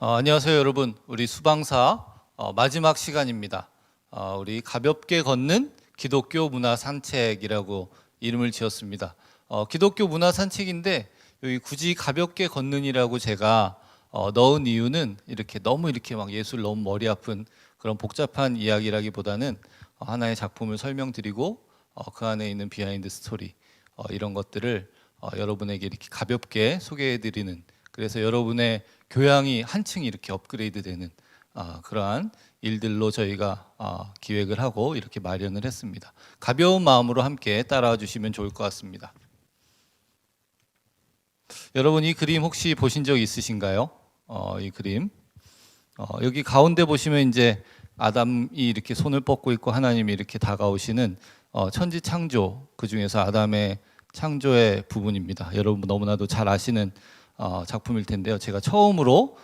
안녕하세요 여러분. 우리 수방사 마지막 시간입니다. 우리 가볍게 걷는 기독교 문화 산책이라고 이름을 지었습니다. 기독교 문화 산책인데 여기 굳이 가볍게 걷는이라고 제가 넣은 이유는 너무 막 예술 너무 머리 아픈 그런 복잡한 이야기라기보다는 하나의 작품을 설명드리고 그 안에 있는 비하인드 스토리 이런 것들을 여러분에게 이렇게 가볍게 소개해드리는, 그래서 여러분의 교양이 한층 이렇게 업그레이드되는 그러한 일들로 저희가 기획을 하고 이렇게 마련을 했습니다. 가벼운 마음으로 함께 따라와 주시면 좋을 것 같습니다. 여러분 이 그림 혹시 보신 적 있으신가요? 이 그림 여기 가운데 보시면 이제 아담이 이렇게 손을 뻗고 있고 하나님이 이렇게 다가오시는 천지 창조, 그 중에서 아담의 창조의 부분입니다. 여러분 너무나도 잘 아시는 작품일 텐데요. 제가 처음으로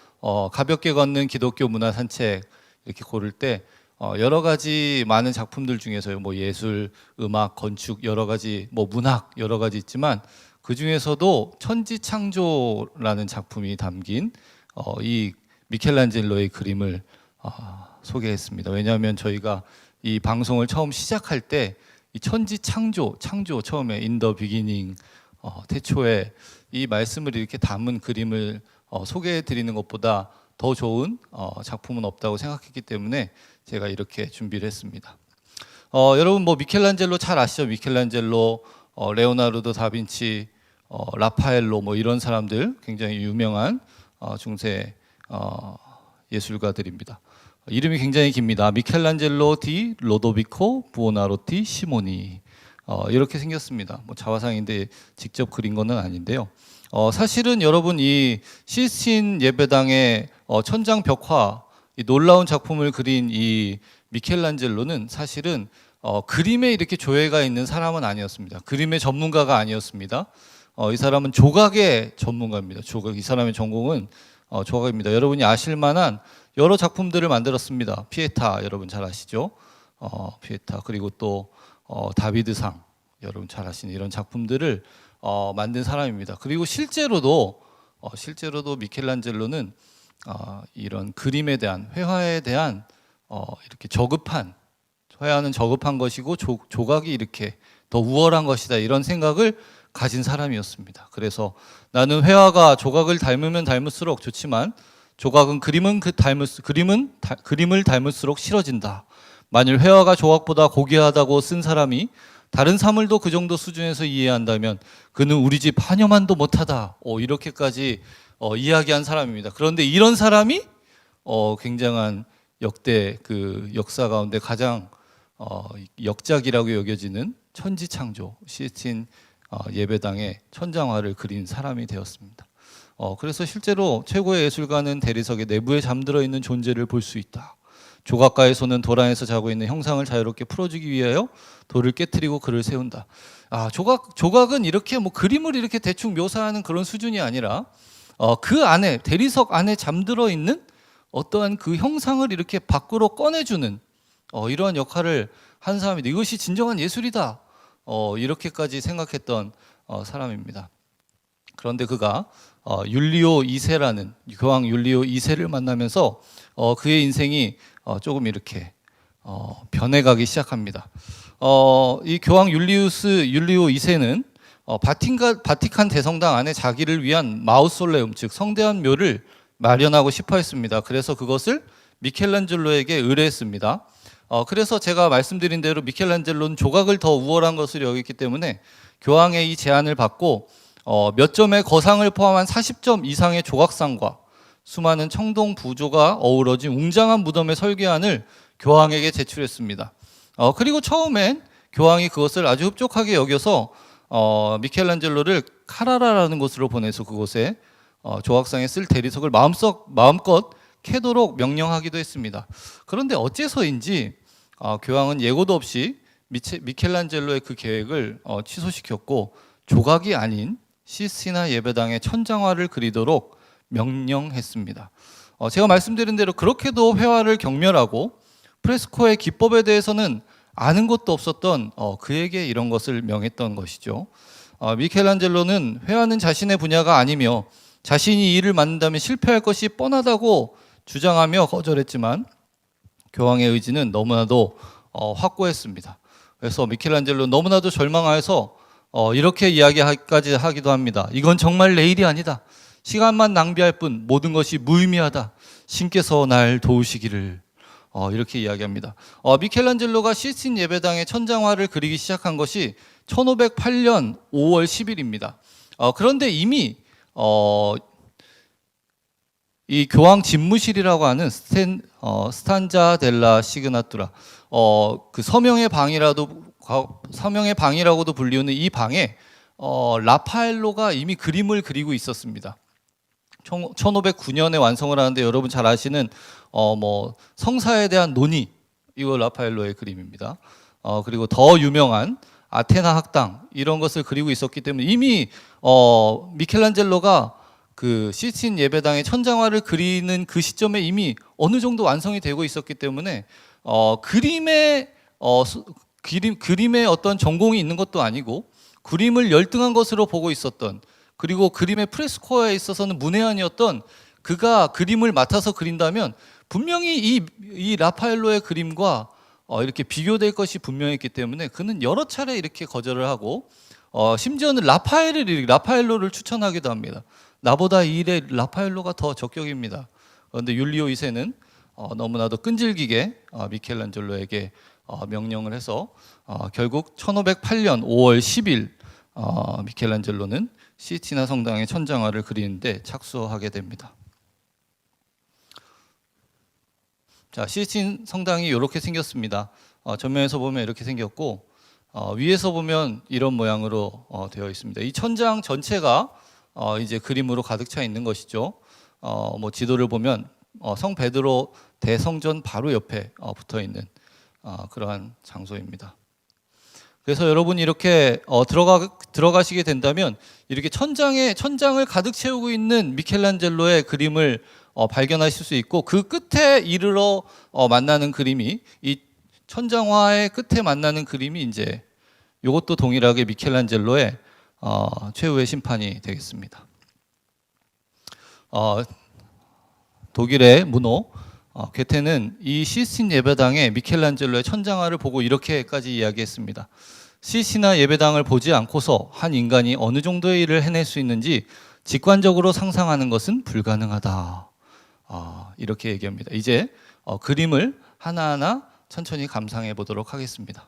가볍게 걷는 기독교 문화 산책 이렇게 고를 때 여러 가지 많은 작품들 중에서요, 뭐 예술, 음악, 건축 여러 가지, 뭐 문학 여러 가지 있지만 그 중에서도 천지창조라는 작품이 담긴 이 미켈란젤로의 그림을 소개했습니다. 왜냐하면 저희가 이 방송을 처음 시작할 때 이 천지창조, 창조 처음에 in the beginning 태초에 이 말씀을 이렇게 담은 그림을 소개해 드리는 것보다 더 좋은 작품은 없다고 생각했기 때문에 제가 이렇게 준비를 했습니다. 여러분 뭐 미켈란젤로 잘 아시죠? 미켈란젤로, 레오나르도 다빈치, 라파엘로 뭐 이런 사람들 굉장히 유명한 중세 예술가들입니다. 이름이 굉장히 깁니다. 미켈란젤로 디 로도비코 부오나로티 시모니 이렇게 생겼습니다. 뭐 자화상인데 직접 그린 건 아닌데요. 사실은 여러분 이 시스틴 예배당의 천장 벽화, 이 놀라운 작품을 그린 이 미켈란젤로는 사실은 그림에 이렇게 조예가 있는 사람은 아니었습니다. 그림의 전문가가 아니었습니다. 이 사람은 조각의 전문가입니다. 조각, 이 사람의 전공은 조각입니다. 여러분이 아실 만한 여러 작품들을 만들었습니다. 피에타 여러분 잘 아시죠? 피에타, 그리고 또 다비드상 여러분 잘 아시는 이런 작품들을 만든 사람입니다. 그리고 실제로도 미켈란젤로는 이런 그림에 대한, 회화에 대한 이렇게 회화는 저급한 것이고 조각이 이렇게 더 우월한 것이다, 이런 생각을 가진 사람이었습니다. 그래서 나는 회화가 조각을 닮으면 닮을수록 좋지만 조각은 그림을 닮을수록 싫어진다. 만일 회화가 조각보다 고귀하다고 쓴 사람이 다른 사물도 그 정도 수준에서 이해한다면 그는 우리 집 한여만도 못하다. 이렇게까지 이야기한 사람입니다. 그런데 이런 사람이 굉장한 역대 그 역사 가운데 가장 역작이라고 여겨지는 천지창조, 시스틴 예배당의 천장화를 그린 사람이 되었습니다. 그래서 실제로 최고의 예술가는 대리석의 내부에 잠들어 있는 존재를 볼 수 있다. 조각가의 손은 돌 안에서 자고 있는 형상을 자유롭게 풀어주기 위하여 돌을 깨트리고 그를 세운다. 조각은 이렇게 뭐 그림을 이렇게 대충 묘사하는 그런 수준이 아니라 그 안에, 대리석 안에 잠들어 있는 어떠한 그 형상을 이렇게 밖으로 꺼내주는 이러한 역할을 한 사람이다. 이것이 진정한 예술이다. 이렇게까지 생각했던 사람입니다. 그런데 그가 율리오 2세라는 교황 율리오 2세를 만나면서 그의 인생이 조금 이렇게 변해가기 시작합니다. 이 교황 율리오 2세는 바티칸 대성당 안에 자기를 위한 마우솔레움, 즉 성대한 묘를 마련하고 싶어 했습니다. 그래서 그것을 미켈란젤로에게 의뢰했습니다. 그래서 제가 말씀드린 대로 미켈란젤로는 조각을 더 우월한 것을 여겼기 때문에 교황의 이 제안을 받고 몇 점의 거상을 포함한 40점 이상의 조각상과 수많은 청동 부조가 어우러진 웅장한 무덤의 설계안을 교황에게 제출했습니다. 그리고 처음엔 교황이 그것을 아주 흡족하게 여겨서 미켈란젤로를 카라라라는 곳으로 보내서 그곳에 조각상에 쓸 대리석을 마음껏 캐도록 명령하기도 했습니다. 그런데 어째서인지 교황은 예고도 없이 미켈란젤로의 그 계획을 취소시켰고 조각이 아닌 시스티나 예배당의 천장화를 그리도록 명령했습니다. 제가 말씀드린 대로 그렇게도 회화를 경멸하고 프레스코의 기법에 대해서는 아는 것도 없었던 그에게 이런 것을 명했던 것이죠. 미켈란젤로는 회화는 자신의 분야가 아니며 자신이 이 일을 맡는다면 실패할 것이 뻔하다고 주장하며 거절했지만 교황의 의지는 너무나도 확고했습니다. 그래서 미켈란젤로 너무나도 절망하여서 이렇게 이야기까지 하기도 합니다. 이건 정말 내 일이 아니다. 시간만 낭비할 뿐 모든 것이 무의미하다. 신께서 날 도우시기를. 이렇게 이야기합니다. 미켈란젤로가 시스틴 예배당의 천장화를 그리기 시작한 것이 1508년 5월 10일입니다. 그런데 이미 이 교황 집무실이라고 하는 스탄자 델라 시그나투라, 그 서명의 방이라고도 불리우는 이 방에 라파엘로가 이미 그림을 그리고 있었습니다. 1509년에 완성을 하는데 여러분 잘 아시는 성사에 대한 논의, 이거 라파엘로의 그림입니다. 그리고 더 유명한 아테나 학당, 이런 것을 그리고 있었기 때문에 이미 미켈란젤로가 그 시스틴 예배당의 천장화를 그리는 그 시점에 이미 어느 정도 완성이 되고 있었기 때문에 그림에 어떤 전공이 있는 것도 아니고 그림을 열등한 것으로 보고 있었던, 그리고 그림의 프레스코어에 있어서는 문외한이었던 그가 그림을 맡아서 그린다면 분명히 이 라파엘로의 그림과 이렇게 비교될 것이 분명했기 때문에 그는 여러 차례 이렇게 거절을 하고 심지어는 라파엘로를 추천하기도 합니다. 나보다 이 일에 라파엘로가 더 적격입니다. 그런데 율리오 2세는 너무나도 끈질기게 미켈란젤로에게 명령을 해서 결국 1508년 5월 10일 미켈란젤로는 시스티나 성당의 천장화를 그리는데 착수하게 됩니다. 자, 시스틴 성당이 이렇게 생겼습니다. 전면에서 보면 이렇게 생겼고 위에서 보면 이런 모양으로 되어 있습니다. 이 천장 전체가 이제 그림으로 가득 차 있는 것이죠. 지도를 보면 성 베드로 대성전 바로 옆에 붙어 있는 그러한 장소입니다. 그래서 여러분이 이렇게 들어가시게 된다면 이렇게 천장을 가득 채우고 있는 미켈란젤로의 그림을 발견하실 수 있고, 그 끝에 이르러 만나는 그림이, 이 천장화의 끝에 만나는 그림이 이제 이것도 동일하게 미켈란젤로의 최후의 심판이 되겠습니다. 독일의 문호 괴테는 이 시스틴 예배당의 미켈란젤로의 천장화를 보고 이렇게까지 이야기했습니다. 시스티나 예배당을 보지 않고서 한 인간이 어느 정도의 일을 해낼 수 있는지 직관적으로 상상하는 것은 불가능하다. 이렇게 얘기합니다. 이제 그림을 하나하나 천천히 감상해 보도록 하겠습니다.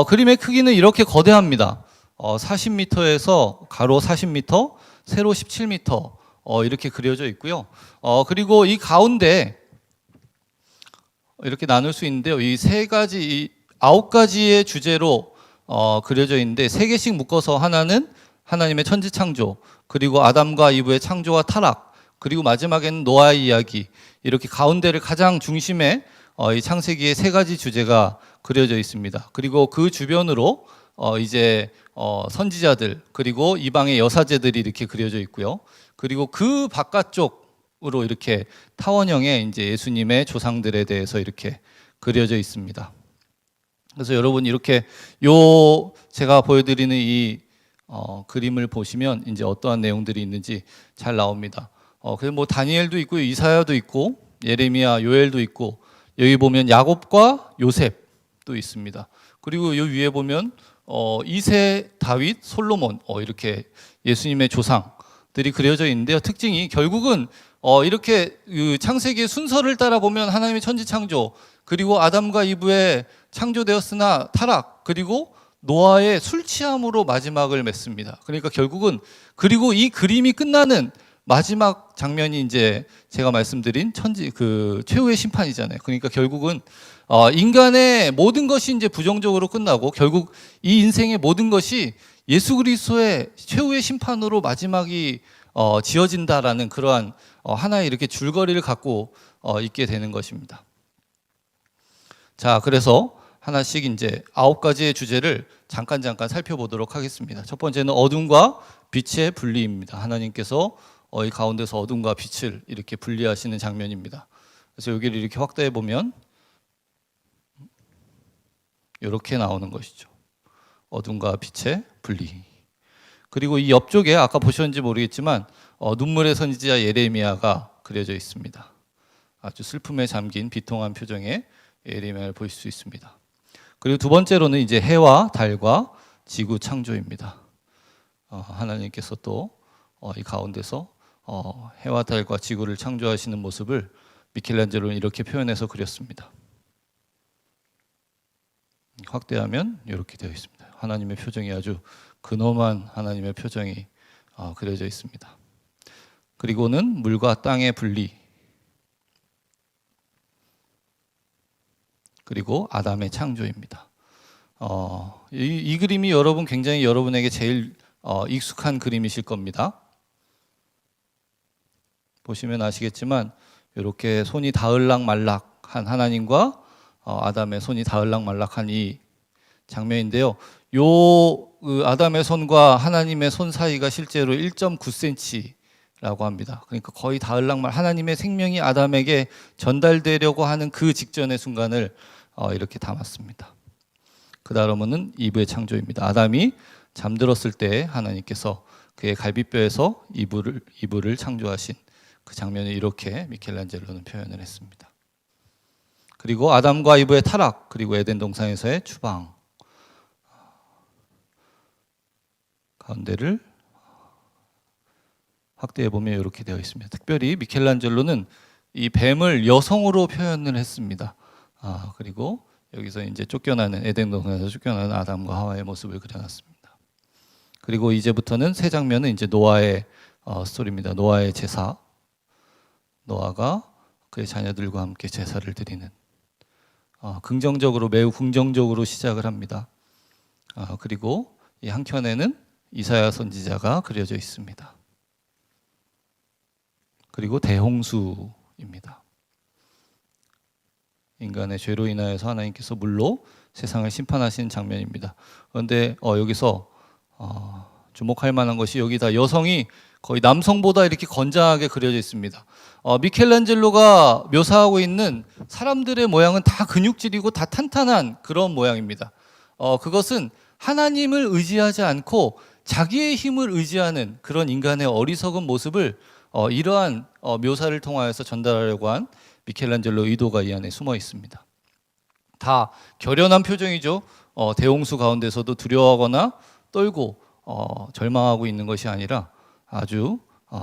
그림의 크기는 이렇게 거대합니다. 40m에서 가로 40m, 세로 17m 이렇게 그려져 있고요. 그리고 이 가운데 이렇게 나눌 수 있는데요. 이 9가지의 주제로 그려져 있는데 3개씩 묶어서 하나는 하나님의 천지창조, 그리고 아담과 이브의 창조와 타락, 그리고 마지막에는 노아의 이야기, 이렇게 가운데를 가장 중심에 이 창세기의 3가지 주제가 그려져 있습니다. 그리고 그 주변으로 이제 선지자들, 그리고 이방의 여사제들이 이렇게 그려져 있고요. 그리고 그 바깥쪽으로 이렇게 타원형의 이제 예수님의 조상들에 대해서 이렇게 그려져 있습니다. 그래서 여러분 이렇게 제가 보여드리는 이 그림을 보시면 이제 어떠한 내용들이 있는지 잘 나옵니다. 그래서 다니엘도 있고 이사야도 있고 예레미야, 요엘도 있고, 여기 보면 야곱과 요셉도 있습니다. 그리고 이 위에 보면 2세 다윗, 솔로몬 이렇게 예수님의 조상들이 그려져 있는데요. 특징이 결국은 이렇게 창세기의 순서를 따라 보면 하나님의 천지창조, 그리고 아담과 이브의 창조되었으나 타락, 그리고 노아의 술 취함으로 마지막을 맺습니다. 그러니까 결국은, 그리고 이 그림이 끝나는 마지막 장면이 이제 제가 말씀드린 최후의 심판이잖아요. 그러니까 결국은 인간의 모든 것이 이제 부정적으로 끝나고 결국 이 인생의 모든 것이 예수 그리스도의 최후의 심판으로 마지막이 지어진다라는 그러한 하나의 이렇게 줄거리를 갖고 있게 되는 것입니다. 자, 그래서 하나씩 이제 9가지의 주제를 잠깐 살펴보도록 하겠습니다. 첫 번째는 어둠과 빛의 분리입니다. 하나님께서 이 가운데서 어둠과 빛을 이렇게 분리하시는 장면입니다. 그래서 여기를 이렇게 확대해 보면 이렇게 나오는 것이죠. 어둠과 빛의 분리. 그리고 이 옆쪽에 아까 보셨는지 모르겠지만 눈물의 선지자 예레미야가 그려져 있습니다. 아주 슬픔에 잠긴 비통한 표정의 예레미야를 보실 수 있습니다. 그리고 두 번째로는 이제 해와 달과 지구 창조입니다. 하나님께서 또 이 가운데서 해와 달과 지구를 창조하시는 모습을 미켈란젤로는 이렇게 표현해서 그렸습니다. 확대하면 이렇게 되어 있습니다. 하나님의 표정이 아주 근엄한 하나님의 표정이 그려져 있습니다. 그리고는 물과 땅의 분리, 그리고 아담의 창조입니다. 이 그림이 굉장히 여러분에게 제일 익숙한 그림이실 겁니다. 보시면 아시겠지만 이렇게 손이 닿을락말락한 하나님과 아담의 손이 닿을락말락한 이 장면인데요. 아담의 손과 하나님의 손 사이가 실제로 1.9cm라고 합니다. 그러니까 거의 하나님의 생명이 아담에게 전달되려고 하는 그 직전의 순간을 이렇게 담았습니다. 그 다음은 이브의 창조입니다. 아담이 잠들었을 때 하나님께서 그의 갈비뼈에서 이브를 창조하신 그 장면을 이렇게 미켈란젤로는 표현을 했습니다. 그리고 아담과 이브의 타락, 그리고 에덴 동산에서의 추방 가운데를 확대해 보면 이렇게 되어 있습니다. 특별히 미켈란젤로는 이 뱀을 여성으로 표현을 했습니다. 그리고 여기서 이제 에덴 동산에서 쫓겨나는 아담과 하와의 모습을 그려놨습니다. 그리고 이제부터는 새 장면은 이제 노아의 스토리입니다. 노아의 제사. 노아가 그의 자녀들과 함께 제사를 드리는 매우 긍정적으로 시작을 합니다. 그리고 이 한켠에는 이사야 선지자가 그려져 있습니다. 그리고 대홍수입니다. 인간의 죄로 인하여서 하나님께서 물로 세상을 심판하신 장면입니다. 그런데 여기서 주목할 만한 것이 여기 다 여성이 거의 남성보다 이렇게 건장하게 그려져 있습니다. 미켈란젤로가 묘사하고 있는 사람들의 모양은 다 근육질이고 다 탄탄한 그런 모양입니다. 그것은 하나님을 의지하지 않고 자기의 힘을 의지하는 그런 인간의 어리석은 모습을 이러한 묘사를 통하여서 전달하려고 한 미켈란젤로 의도가 이 안에 숨어 있습니다. 다 결연한 표정이죠. 대홍수 가운데서도 두려워하거나 떨고 절망하고 있는 것이 아니라 아주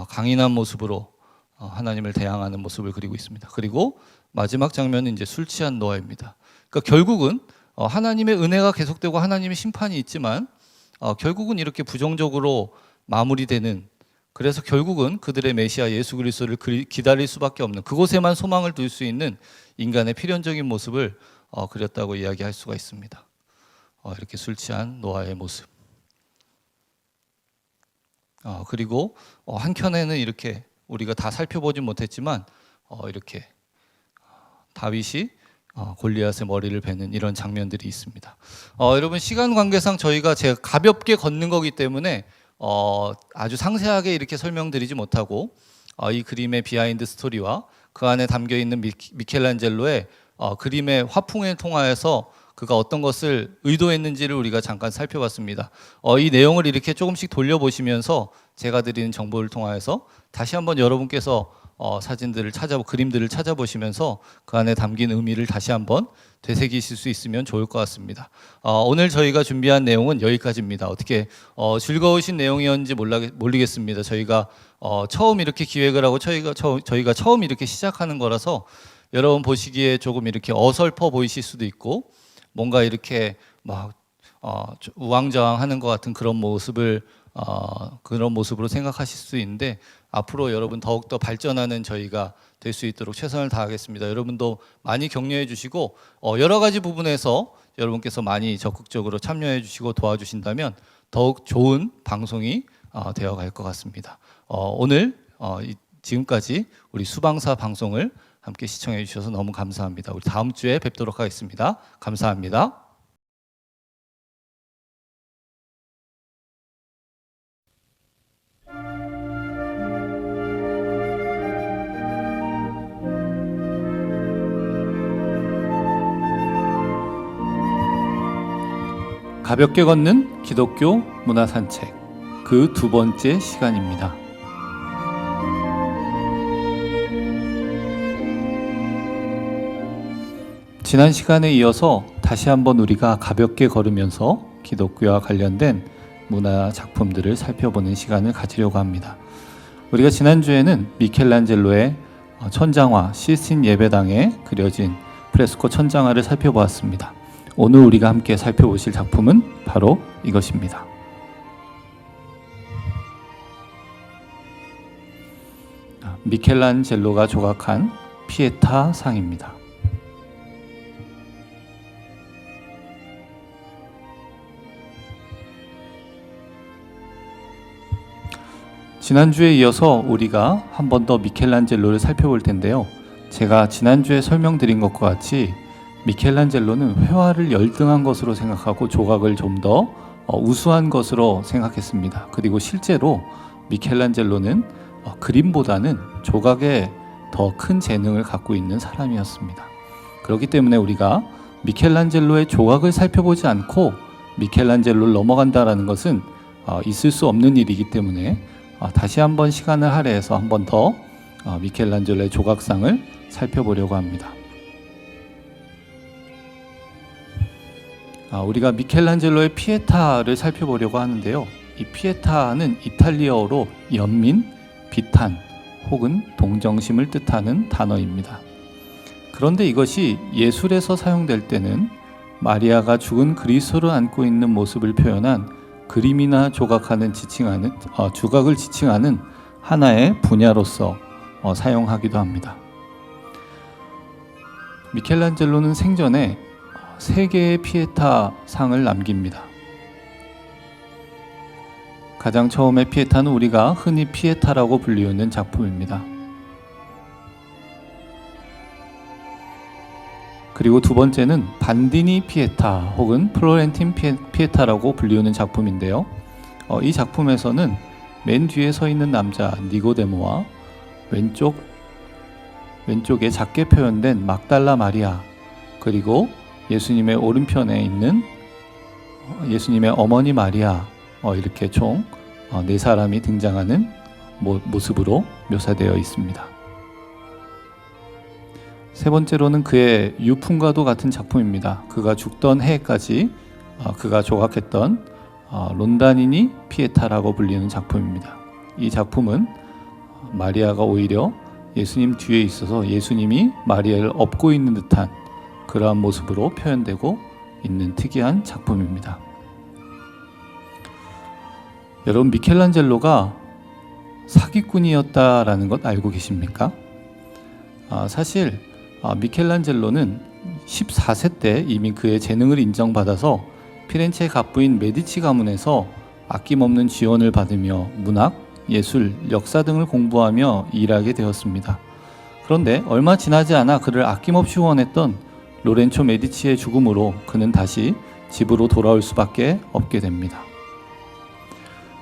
강인한 모습으로 하나님을 대항하는 모습을 그리고 있습니다. 그리고 마지막 장면은 이제 술 취한 노아입니다. 그러니까 결국은 하나님의 은혜가 계속되고 하나님의 심판이 있지만 결국은 이렇게 부정적으로 마무리되는, 그래서 결국은 그들의 메시아 예수 그리스도를 기다릴 수밖에 없는, 그곳에만 소망을 둘 수 있는 인간의 필연적인 모습을 그렸다고 이야기할 수가 있습니다. 이렇게 술 취한 노아의 모습. 그리고 한켠에는 이렇게 우리가 다 살펴보진 못했지만 이렇게 다윗이 골리앗의 머리를 베는 이런 장면들이 있습니다. 여러분 시간 관계상 제가 가볍게 걷는 거기 때문에 아주 상세하게 이렇게 설명드리지 못하고 이 그림의 비하인드 스토리와 그 안에 담겨 있는 미켈란젤로의 그림의 화풍을 통하여서 그가 어떤 것을 의도했는지를 우리가 잠깐 살펴봤습니다. 이 내용을 이렇게 조금씩 돌려보시면서 제가 드리는 정보를 통하여서 다시 한번 여러분께서 그림들을 찾아보시면서 그 안에 담긴 의미를 다시 한번 되새기실 수 있으면 좋을 것 같습니다. 오늘 저희가 준비한 내용은 여기까지입니다. 어떻게 즐거우신 내용이었는지 모르겠습니다. 저희가 처음 이렇게 기획을 하고 저희가 처음 이렇게 시작하는 거라서 여러분 보시기에 조금 이렇게 어설퍼 보이실 수도 있고 뭔가 이렇게 막 우왕좌왕하는 것 같은 그런 모습으로 생각하실 수 있는데 앞으로 여러분 더욱더 발전하는 저희가 될 수 있도록 최선을 다하겠습니다. 여러분도 많이 격려해 주시고 여러 가지 부분에서 여러분께서 많이 적극적으로 참여해 주시고 도와주신다면 더욱 좋은 방송이 되어갈 것 같습니다. 오늘 지금까지 우리 수방사 방송을 함께 시청해 주셔서 너무 감사합니다. 우리 다음 주에 뵙도록 하겠습니다. 감사합니다. 가볍게 걷는 기독교 문화 산책. 그 두 번째 시간입니다. 지난 시간에 이어서 다시 한번 우리가 가볍게 걸으면서 기독교와 관련된 문화 작품들을 살펴보는 시간을 가지려고 합니다. 우리가 지난주에는 미켈란젤로의 천장화 시스틴 예배당에 그려진 프레스코 천장화를 살펴보았습니다. 오늘 우리가 함께 살펴보실 작품은 바로 이것입니다. 미켈란젤로가 조각한 피에타 상입니다. 지난주에 이어서 우리가 한 번 더 미켈란젤로를 살펴볼 텐데요. 제가 지난주에 설명드린 것과 같이 미켈란젤로는 회화를 열등한 것으로 생각하고 조각을 좀 더 우수한 것으로 생각했습니다. 그리고 실제로 미켈란젤로는 그림보다는 조각에 더 큰 재능을 갖고 있는 사람이었습니다. 그렇기 때문에 우리가 미켈란젤로의 조각을 살펴보지 않고 미켈란젤로를 넘어간다라는 것은 있을 수 없는 일이기 때문에 다시 한번 시간을 할애해서 한 번 더 미켈란젤로의 조각상을 살펴보려고 합니다. 우리가 미켈란젤로의 피에타를 살펴보려고 하는데요. 이 피에타는 이탈리아어로 연민, 비탄 혹은 동정심을 뜻하는 단어입니다. 그런데 이것이 예술에서 사용될 때는 마리아가 죽은 그리스도를 안고 있는 모습을 표현한 그림이나 조각을 지칭하는 하나의 분야로서 사용하기도 합니다. 미켈란젤로는 생전에 3개의 피에타 상을 남깁니다. 가장 처음에 피에타는 우리가 흔히 피에타라고 불리우는 작품입니다. 그리고 두 번째는 반디니 피에타 혹은 플로렌틴 피에타라고 불리우는 작품인데요. 이 작품에서는 맨 뒤에 서 있는 남자 니고데모와 왼쪽에 작게 표현된 막달라 마리아, 그리고 예수님의 오른편에 있는 예수님의 어머니 마리아, 이렇게 총 4사람이 등장하는 모습으로 묘사되어 있습니다. 세 번째로는 그의 유품과도 같은 작품입니다. 그가 죽던 해까지 그가 조각했던 론다니니 피에타라고 불리는 작품입니다. 이 작품은 마리아가 오히려 예수님 뒤에 있어서 예수님이 마리아를 업고 있는 듯한 그러한 모습으로 표현되고 있는 특이한 작품입니다. 여러분, 미켈란젤로가 사기꾼이었다라는 것 알고 계십니까? 사실 미켈란젤로는 14세 때 이미 그의 재능을 인정받아서 피렌체 갑부인 메디치 가문에서 아낌없는 지원을 받으며 문학, 예술, 역사 등을 공부하며 일하게 되었습니다. 그런데 얼마 지나지 않아 그를 아낌없이 후원했던 로렌초 메디치의 죽음으로 그는 다시 집으로 돌아올 수밖에 없게 됩니다.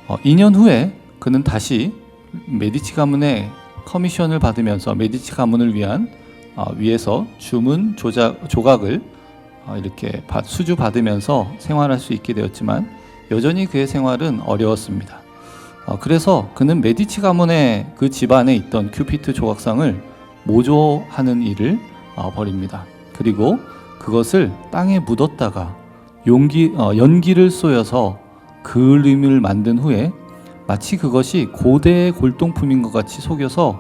2년 후에 그는 다시 메디치 가문의 커미션을 받으면서 메디치 가문을 위한 위에서 주문 조각을 이렇게 수주 받으면서 생활할 수 있게 되었지만 여전히 그의 생활은 어려웠습니다. 그래서 그는 메디치 가문의 그 집안에 있던 큐피트 조각상을 모조하는 일을 벌입니다. 그리고 그것을 땅에 묻었다가 연기를 쏘여서 그림을 만든 후에 마치 그것이 고대의 골동품인 것 같이 속여서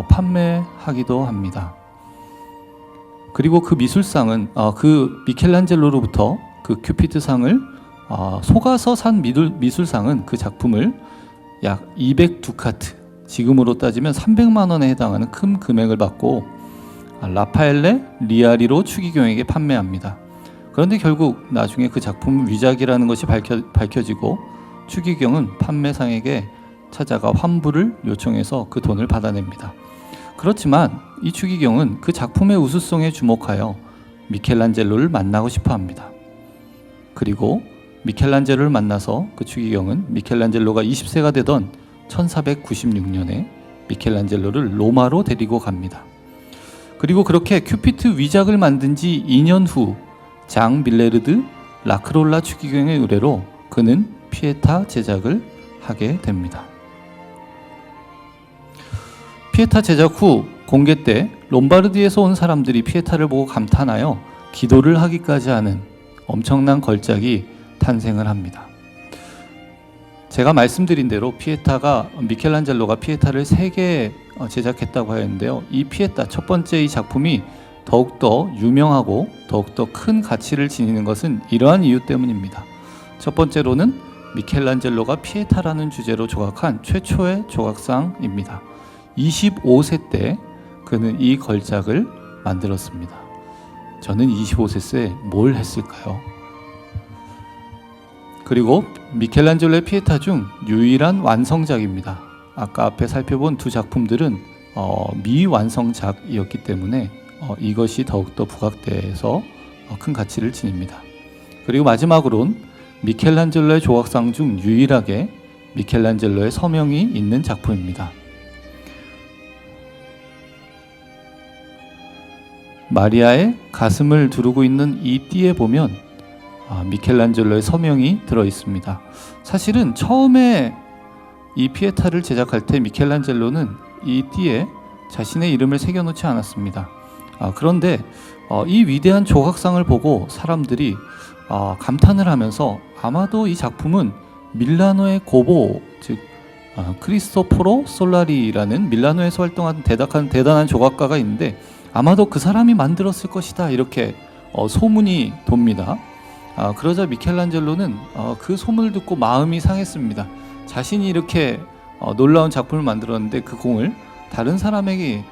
판매하기도 합니다. 그리고 그 미술상은 그 미켈란젤로로부터 그 큐피트상을 속아서 산 미술상은 그 작품을 약 200두카트, 지금으로 따지면 300만 원에 해당하는 큰 금액을 받고 라파엘레 리아리로 추기경에게 판매합니다. 그런데 결국 나중에 그 작품은 위작이라는 것이 밝혀지고 추기경은 판매상에게 찾아가 환불을 요청해서 그 돈을 받아냅니다. 그렇지만 이 추기경은 그 작품의 우수성에 주목하여 미켈란젤로를 만나고 싶어 합니다. 그리고 미켈란젤로를 만나서 그 추기경은 미켈란젤로가 20세가 되던 1496년에 미켈란젤로를 로마로 데리고 갑니다. 그리고 그렇게 큐피트 위작을 만든 지 2년 후 장 밀레르드 라크롤라 추기경의 의뢰로 그는 피에타 제작을 하게 됩니다. 피에타 제작 후 공개 때 롬바르디에서 온 사람들이 피에타를 보고 감탄하여 기도를 하기까지 하는 엄청난 걸작이 탄생을 합니다. 제가 말씀드린 대로 미켈란젤로가 피에타를 3개 제작했다고 하였는데요. 이 피에타 첫 번째 이 작품이 더욱더 유명하고 더욱더 큰 가치를 지니는 것은 이러한 이유 때문입니다. 첫 번째로는 미켈란젤로가 피에타라는 주제로 조각한 최초의 조각상입니다. 25세 때 그는 이 걸작을 만들었습니다. 저는 25세 때 뭘 했을까요? 그리고 미켈란젤로의 피에타 중 유일한 완성작입니다. 아까 앞에 살펴본 두 작품들은 미완성작이었기 때문에 이것이 더욱더 부각돼서 큰 가치를 지닙니다. 그리고 마지막으로는 미켈란젤로의 조각상 중 유일하게 미켈란젤로의 서명이 있는 작품입니다. 마리아의 가슴을 두르고 있는 이 띠에 보면 미켈란젤로의 서명이 들어 있습니다. 사실은 처음에 이 피에타를 제작할 때 미켈란젤로는 이 띠에 자신의 이름을 새겨놓지 않았습니다. 그런데 이 위대한 조각상을 보고 사람들이 감탄을 하면서 아마도 이 작품은 밀라노의 고보, 즉 크리스토포로 솔라리라는 밀라노에서 활동한 대단한 조각가가 있는데 아마도 그 사람이 만들었을 것이다, 이렇게 소문이 돕니다. 그러자 미켈란젤로는 그 소문을 듣고 마음이 상했습니다. 자신이 이렇게 놀라운 작품을 만들었는데 그 공을 다른 사람에게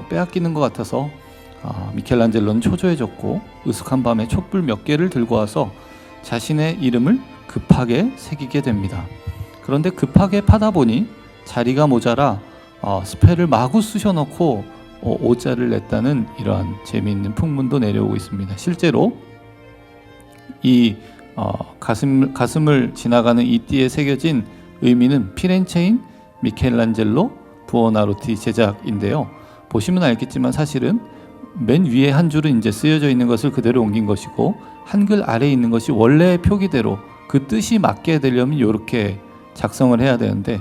빼앗기는 것 같아서 미켈란젤로는 초조해졌고 으슥한 밤에 촛불 몇 개를 들고 와서 자신의 이름을 급하게 새기게 됩니다. 그런데 급하게 파다 보니 자리가 모자라 스펠을 마구 쑤셔넣고 오자를 냈다는 이러한 재미있는 풍문도 내려오고 있습니다. 실제로 이 가슴을 지나가는 이 띠에 새겨진 의미는 피렌체인 미켈란젤로 부오나로티 제작인데요. 보시면 알겠지만 사실은 맨 위에 한 줄은 이제 쓰여져 있는 것을 그대로 옮긴 것이고 한글 아래에 있는 것이 원래의 표기대로 그 뜻이 맞게 되려면 이렇게 작성을 해야 되는데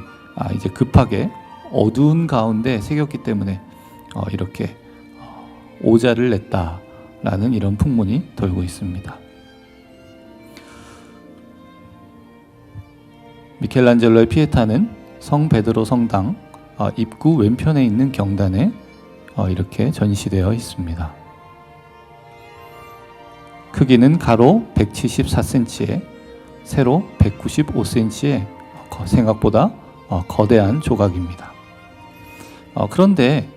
이제 급하게 어두운 가운데 새겼기 때문에 이렇게 오자를 냈다라는 이런 풍문이 돌고 있습니다. 미켈란젤로의 피에타는 성 베드로 성당 입구 왼편에 있는 경단에 이렇게 전시되어 있습니다. 크기는 가로 174cm에 세로 195cm의 생각보다 거대한 조각입니다. 그런데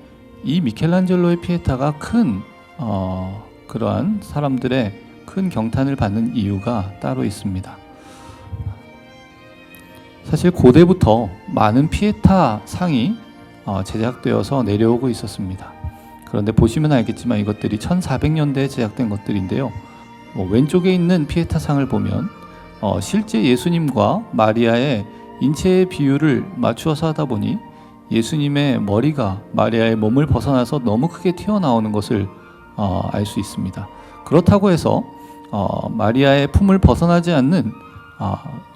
이 미켈란젤로의 피에타가 그러한 사람들의 큰 경탄을 받는 이유가 따로 있습니다. 사실 고대부터 많은 피에타 상이 제작되어서 내려오고 있었습니다. 그런데 보시면 알겠지만 이것들이 1400년대에 제작된 것들인데요. 왼쪽에 있는 피에타 상을 보면 실제 예수님과 마리아의 인체의 비율을 맞추어서 하다 보니 예수님의 머리가 마리아의 몸을 벗어나서 너무 크게 튀어나오는 것을 알 수 있습니다. 그렇다고 해서 마리아의 품을 벗어나지 않는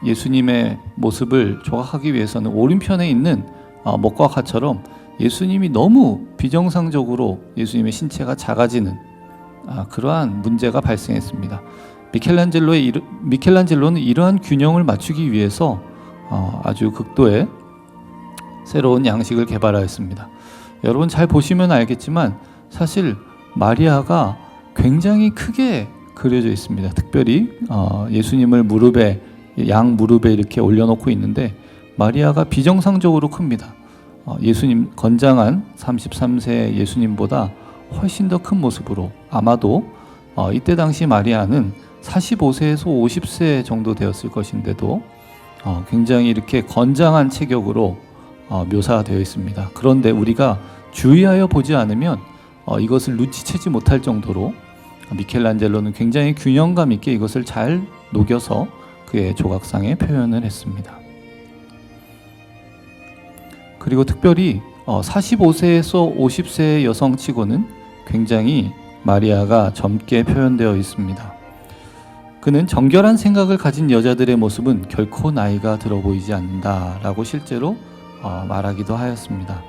예수님의 모습을 조각하기 위해서는 오른편에 있는 먹과 가처럼 예수님이 너무 비정상적으로 예수님의 신체가 작아지는 그러한 문제가 발생했습니다. 미켈란젤로는 이러한 균형을 맞추기 위해서 아주 극도의 새로운 양식을 개발하였습니다. 여러분 잘 보시면 알겠지만 사실 마리아가 굉장히 크게 그려져 있습니다. 특별히 예수님을 양 무릎에 이렇게 올려놓고 있는데 마리아가 비정상적으로 큽니다. 예수님 건장한 33세 예수님보다 훨씬 더 큰 모습으로 아마도 이때 당시 마리아는 45세에서 50세 정도 되었을 것인데도 굉장히 이렇게 건장한 체격으로 묘사되어 있습니다. 그런데 우리가 주의하여 보지 않으면 이것을 눈치채지 못할 정도로 미켈란젤로는 굉장히 균형감 있게 이것을 잘 녹여서 그의 조각상에 표현을 했습니다. 그리고 특별히 45세에서 50세의 여성치고는 굉장히 마리아가 젊게 표현되어 있습니다. 그는 정결한 생각을 가진 여자들의 모습은 결코 나이가 들어 보이지 않는다라고 실제로 말하기도 하였습니다.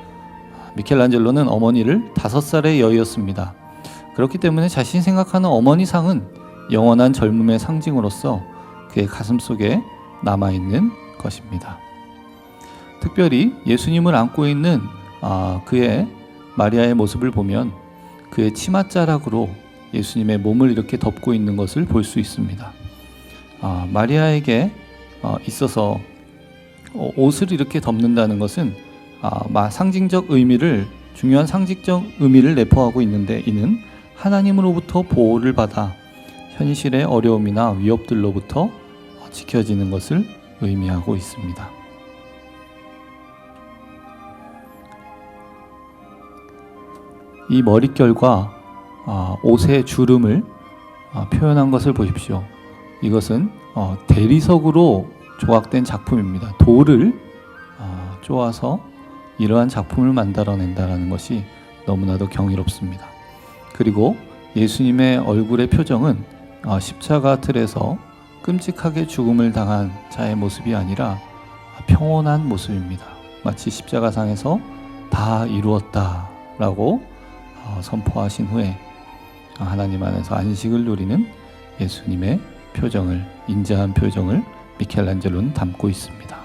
미켈란젤로는 어머니를 5살의 여이였습니다. 그렇기 때문에 자신이 생각하는 어머니 상은 영원한 젊음의 상징으로서 그의 가슴속에 남아있는 것입니다. 특별히 예수님을 안고 있는 그의 마리아의 모습을 보면 그의 치맛자락으로 예수님의 몸을 이렇게 덮고 있는 것을 볼 수 있습니다. 마리아에게 있어서 옷을 이렇게 덮는다는 것은 중요한 상징적 의미를 내포하고 있는데, 이는 하나님으로부터 보호를 받아 현실의 어려움이나 위협들로부터 지켜지는 것을 의미하고 있습니다. 이 머릿결과 옷의 주름을 표현한 것을 보십시오. 이것은 대리석으로 조각된 작품입니다. 돌을 쪼아서 이러한 작품을 만들어낸다는 것이 너무나도 경이롭습니다. 그리고 예수님의 얼굴의 표정은 십자가 틀에서 끔찍하게 죽음을 당한 자의 모습이 아니라 평온한 모습입니다. 마치 십자가상에서 다 이루었다라고 선포하신 후에 하나님 안에서 안식을 누리는 예수님의 표정을, 인자한 표정을 미켈란젤로는 담고 있습니다.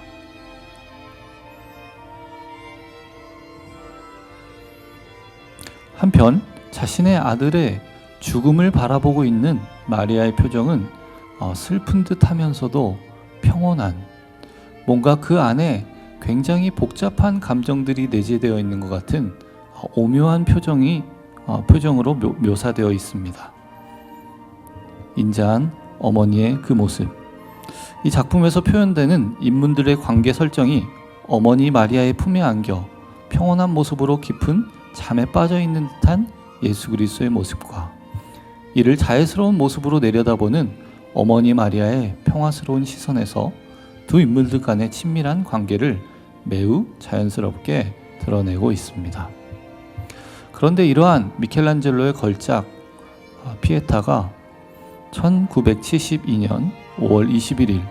한편 자신의 아들의 죽음을 바라보고 있는 마리아의 표정은 슬픈 듯 하면서도 평온한, 뭔가 그 안에 굉장히 복잡한 감정들이 내재되어 있는 것 같은 오묘한 표정으로 묘사되어 있습니다. 인자한 어머니의 그 모습, 이 작품에서 표현되는 인물들의 관계 설정이 어머니 마리아의 품에 안겨 평온한 모습으로 깊은 잠에 빠져 있는 듯한 예수 그리스도의 모습과 이를 자애스러운 모습으로 내려다보는 어머니 마리아의 평화스러운 시선에서 두 인물들 간의 친밀한 관계를 매우 자연스럽게 드러내고 있습니다. 그런데 이러한 미켈란젤로의 걸작 피에타가 1972년 5월 21일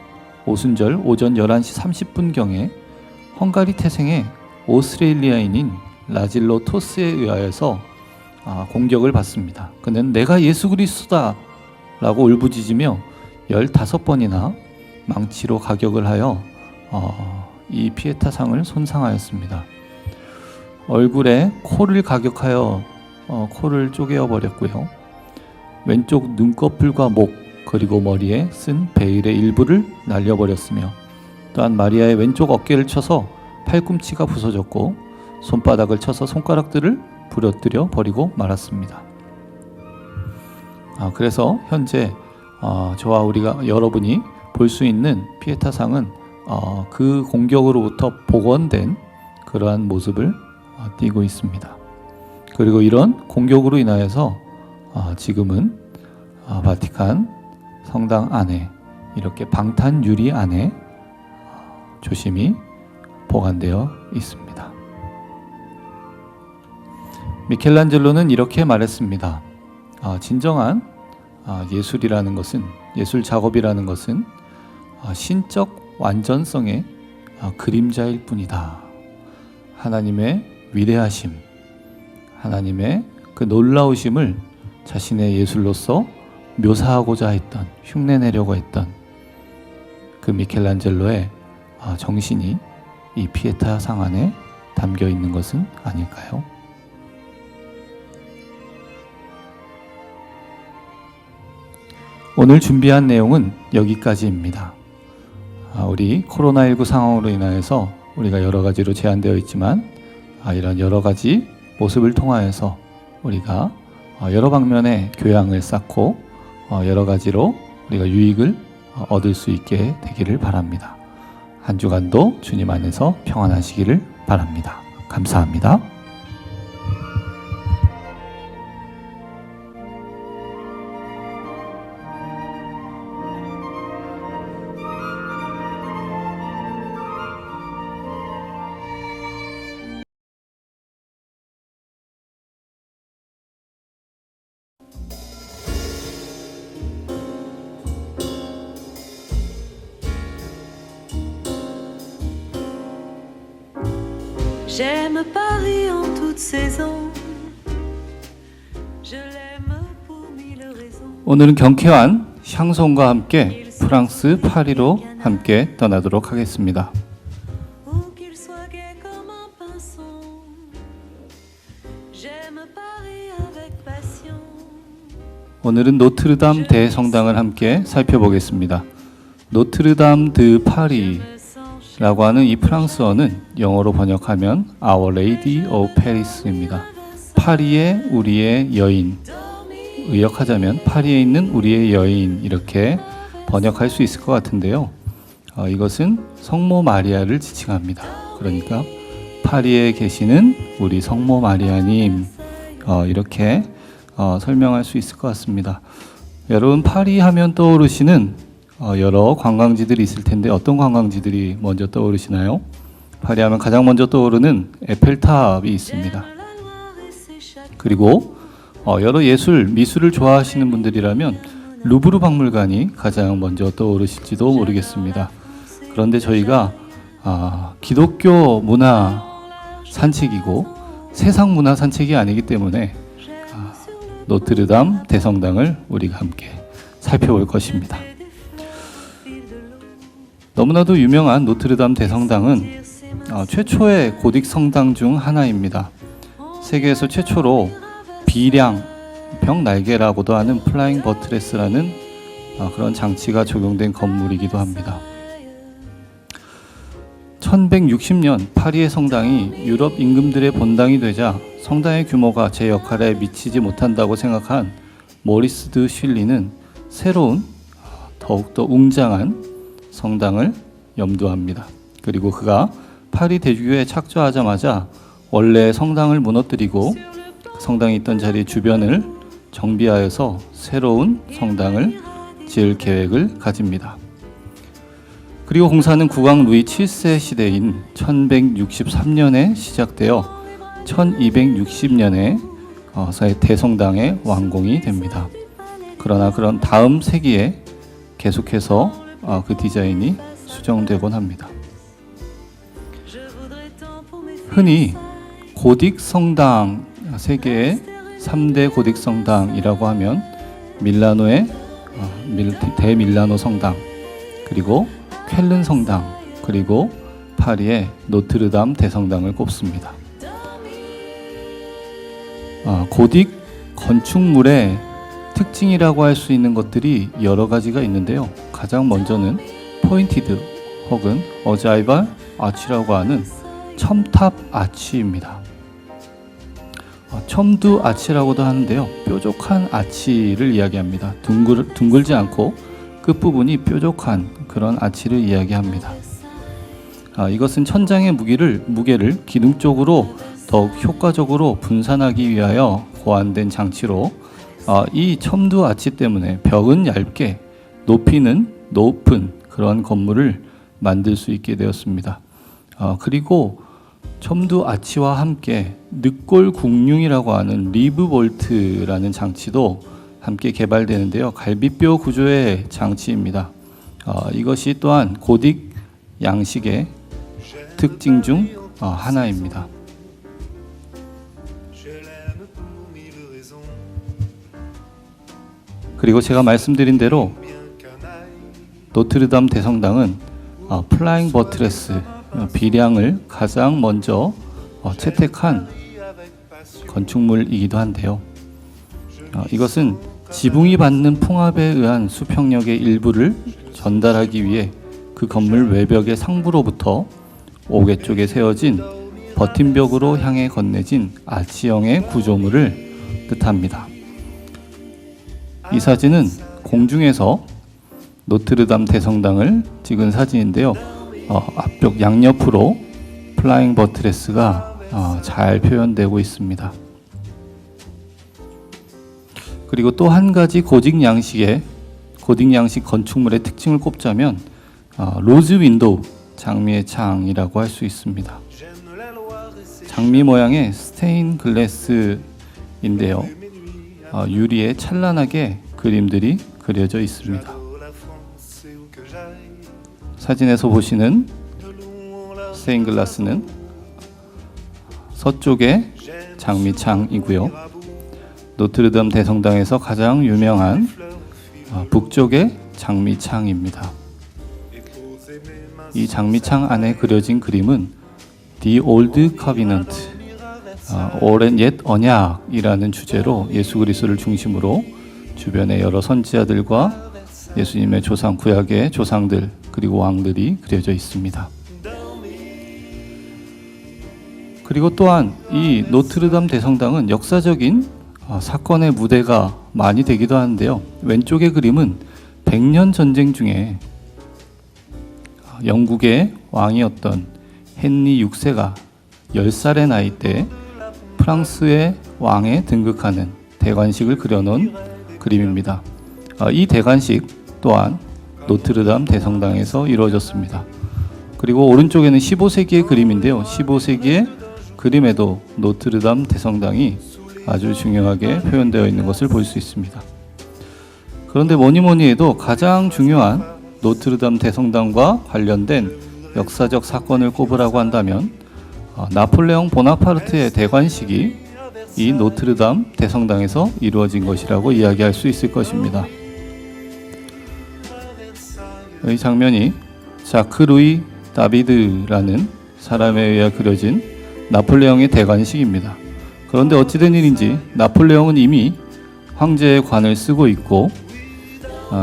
오순절 오전 11시 30분경에 헝가리 태생의 오스트레일리아인인 라질로 토스에 의하여서 공격을 받습니다. 그는 내가 예수 그리스도다 라고 울부짖으며 15번이나 망치로 가격을 하여 이 피에타상을 손상하였습니다. 얼굴에 코를 가격하여 코를 쪼개어 버렸고요. 왼쪽 눈꺼풀과 목 그리고 머리에 쓴 베일의 일부를 날려버렸으며, 또한 마리아의 왼쪽 어깨를 쳐서 팔꿈치가 부서졌고 손바닥을 쳐서 손가락들을 부러뜨려 버리고 말았습니다. 그래서 현재 저와 우리가 여러분이 볼 수 있는 피에타상은 그 공격으로부터 복원된 그러한 모습을 띠고 있습니다. 그리고 이런 공격으로 인하여서 지금은 바티칸 성당 안에 이렇게 방탄 유리 안에 조심히 보관되어 있습니다. 미켈란젤로는 이렇게 말했습니다. 진정한 예술이라는 것은, 예술 작업이라는 것은 신적 완전성의 그림자일 뿐이다. 하나님의 위대하심, 하나님의 그 놀라우심을 자신의 예술로서 묘사하고자 했던, 흉내내려고 했던 그 미켈란젤로의 정신이 이 피에타 상 안에 담겨 있는 것은 아닐까요? 오늘 준비한 내용은 여기까지입니다. 우리 코로나19 상황으로 인하여서 우리가 여러 가지로 제한되어 있지만 이런 여러 가지 모습을 통하여서 우리가 여러 방면의 교양을 쌓고 여러 가지로 우리가 유익을 얻을 수 있게 되기를 바랍니다. 한 주간도 주님 안에서 평안하시기를 바랍니다. 감사합니다. J'aime Paris en toute saison. Je l'aime pour mille raisons. 오늘은 경쾌한 샹송과 함께 프랑스 파리로 함께 떠나도록 하겠습니다. Ou qu'il soit gai comme un pinson. J'aime Paris avec passion. 오늘은 노트르담 대성당을 함께 살펴보겠습니다. 노트르담 드 파리라고 하는 이 프랑스어는 영어로 번역하면 Our Lady of Paris입니다. 파리의 우리의 여인, 의역하자면 파리에 있는 우리의 여인 이렇게 번역할 수 있을 것 같은데요. 이것은 성모 마리아를 지칭합니다. 그러니까 파리에 계시는 우리 성모 마리아님 이렇게 설명할 수 있을 것 같습니다. 여러분 파리 하면 떠오르시는 여러 관광지들이 있을 텐데 어떤 관광지들이 먼저 떠오르시나요? 파리 하면 가장 먼저 떠오르는 에펠탑이 있습니다. 그리고 여러 미술을 좋아하시는 분들이라면 루브르 박물관이 가장 먼저 떠오르실지도 모르겠습니다. 그런데 저희가 기독교 문화 산책이고 세상 문화 산책이 아니기 때문에 노트르담 대성당을 우리가 함께 살펴볼 것입니다. 너무나도 유명한 노트르담 대성당은 최초의 고딕 성당 중 하나입니다. 세계에서 최초로 비량, 벽날개라고도 하는 플라잉 버트레스라는 그런 장치가 적용된 건물이기도 합니다. 1160년 파리의 성당이 유럽 임금들의 본당이 되자 성당의 규모가 제 역할에 미치지 못한다고 생각한 모리스 드 슐리는 새로운 더욱더 웅장한 성당을 염두합니다. 그리고 그가 파리 대주교에 착조하자마자 원래 성당을 무너뜨리고 성당이 있던 자리 주변을 정비하여서 새로운 성당을 지을 계획을 가집니다. 그리고 공사는 국왕 루이 7세 시대인 1163년에 시작되어 1260년에 대성당의 완공이 됩니다. 그러나 그런 다음 세기에 계속해서 그 디자인이 수정되곤 합니다. 흔히 고딕 성당, 세계의 3대 고딕 성당이라고 하면 밀라노의 대밀라노 성당, 그리고 쾰른 성당, 그리고 파리의 노트르담 대성당을 꼽습니다. 고딕 건축물의 특징이라고 할 수 있는 것들이 여러 가지가 있는데요. 가장 먼저는 포인티드 혹은 어자이발 아치라고 하는 첨탑 아치입니다. 첨두 아치라고도 하는데요. 뾰족한 아치를 이야기합니다. 둥글지 않고 끝부분이 뾰족한 그런 아치를 이야기합니다. 이것은 천장의 무게를 기둥 쪽으로 더욱 효과적으로 분산하기 위하여 고안된 장치로 이 첨두 아치 때문에 벽은 얇게 높이는 높은 그런 건물을 만들 수 있게 되었습니다. 그리고 첨두 아치와 함께 늑골 궁융이라고 하는 리브 볼트라는 장치도 함께 개발되는데요. 갈비뼈 구조의 장치입니다. 이것이 또한 고딕 양식의 특징 중 하나입니다. 그리고 제가 말씀드린 대로 노트르담 대성당은 플라잉 버트레스, 비량을 가장 먼저 채택한 건축물이기도 한데요. 이것은 지붕이 받는 풍압에 의한 수평력의 일부를 전달하기 위해 그 건물 외벽의 상부로부터 옥외 쪽에 세워진 버팀벽으로 향해 건네진 아치형의 구조물을 뜻합니다. 이 사진은 공중에서 노트르담 대성당을 찍은 사진인데요. 앞벽 양옆으로 플라잉 버트레스가 잘 표현되고 있습니다. 그리고 또 한 가지 고딕 양식 건축물의 특징을 꼽자면 로즈 윈도우, 장미의 창이라고 할 수 있습니다. 장미 모양의 스테인 글래스인데요. 유리에 찬란하게 그림들이 그려져 있습니다. 사진에서 보시는 스테인 글라스는 서쪽의 장미창이고요. 노트르담 대성당에서 가장 유명한 북쪽의 장미창입니다. 이 장미창 안에 그려진 그림은 The Old Covenant, 오랜 옛 언약이라는 주제로 예수 그리스도를 중심으로 주변의 여러 선지자들과 예수님의 조상, 구약의 조상들 그리고 왕들이 그려져 있습니다. 그리고 또한 이 노트르담 대성당은 역사적인 사건의 무대가 많이 되기도 하는데요. 왼쪽의 그림은 100년 전쟁 중에 영국의 왕이었던 헨리 6세가 10살의 나이 때 프랑스의 왕에 등극하는 대관식을 그려놓은 그림입니다. 이 대관식 또한 노트르담 대성당에서 이루어졌습니다. 그리고 오른쪽에는 15세기의 그림인데요. 15세기의 그림에도 노트르담 대성당이 아주 중요하게 표현되어 있는 것을 볼 수 있습니다. 그런데 뭐니 해도 가장 중요한 노트르담 대성당과 관련된 역사적 사건을 꼽으라고 한다면 나폴레옹 보나파르트의 대관식이 이 노트르담 대성당에서 이루어진 것이라고 이야기할 수 있을 것입니다. 이 장면이 자크 루이 다비드라는 사람에 의해 그려진 나폴레옹의 대관식입니다. 그런데 어찌된 일인지 나폴레옹은 이미 황제의 관을 쓰고 있고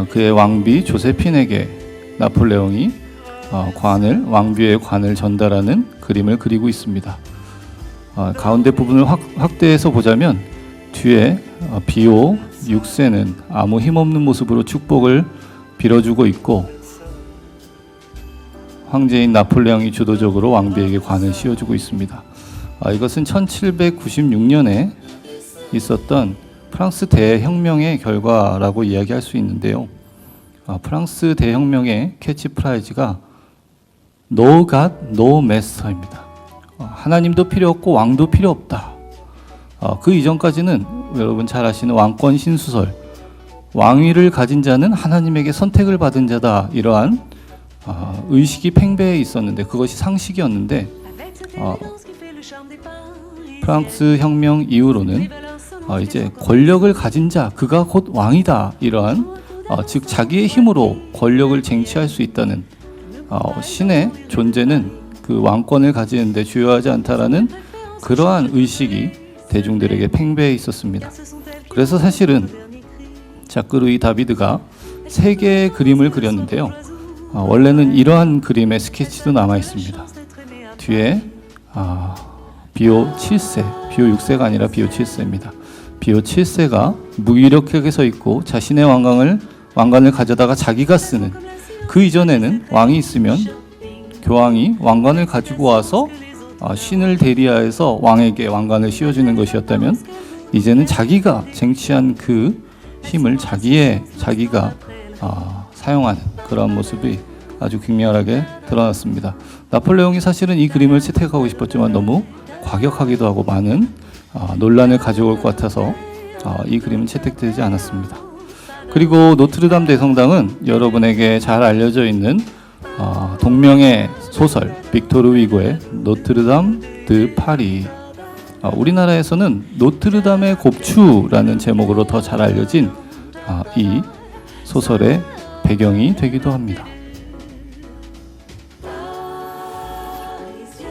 그의 왕비 조세핀에게 나폴레옹이 왕비의 관을 전달하는 그림을 그리고 있습니다. 가운데 부분을 확대해서 보자면 뒤에 비오 6세는 아무 힘없는 모습으로 축복을 빌어주고 있고 황제인 나폴레옹이 주도적으로 왕비에게 관을 씌워주고 있습니다. 이것은 1796년에 있었던 프랑스 대혁명의 결과라고 이야기할 수 있는데요. 프랑스 대혁명의 캐치프라이즈가 No God, No Master입니다. 하나님도 필요 없고 왕도 필요 없다. 그 이전까지는 여러분 잘 아시는 왕권 신수설, 왕위를 가진 자는 하나님에게 선택을 받은 자다, 이러한 의식이 팽배해 있었는데 그것이 상식이었는데 프랑스 혁명 이후로는 이제 권력을 가진 자, 그가 곧 왕이다, 이러한 즉 자기의 힘으로 권력을 쟁취할 수 있다는 신의 존재는 그 왕권을 가지는데 주요하지 않다라는 그러한 의식이 대중들에게 팽배해 있었습니다. 그래서 사실은 자크 루이 다비드가 3개의 그림을 그렸는데요. 원래는 이러한 그림의 스케치도 남아 있습니다. 뒤에 비오 7세, 비오 6세가 아니라 비오 7세입니다. 비오 7세가 무기력하게 서 있고 자신의 왕관을 가져다가 자기가 쓰는, 그 이전에는 왕이 있으면 교황이 왕관을 가지고 와서 신을 대리하여서 왕에게 왕관을 씌워주는 것이었다면 이제는 자기가 쟁취한 그 힘을 자기가 사용하는 그런 모습이 아주 극명하게 드러났습니다. 나폴레옹이 사실은 이 그림을 채택하고 싶었지만 너무 과격하기도 하고 많은 논란을 가져올 것 같아서 이 그림은 채택되지 않았습니다. 그리고 노트르담 대성당은 여러분에게 잘 알려져 있는 동명의 소설 빅토르 위고의 노트르담 드 파리, 우리나라에서는 노트르담의 곱추라는 제목으로 더 잘 알려진 이 소설의 배경이 되기도 합니다.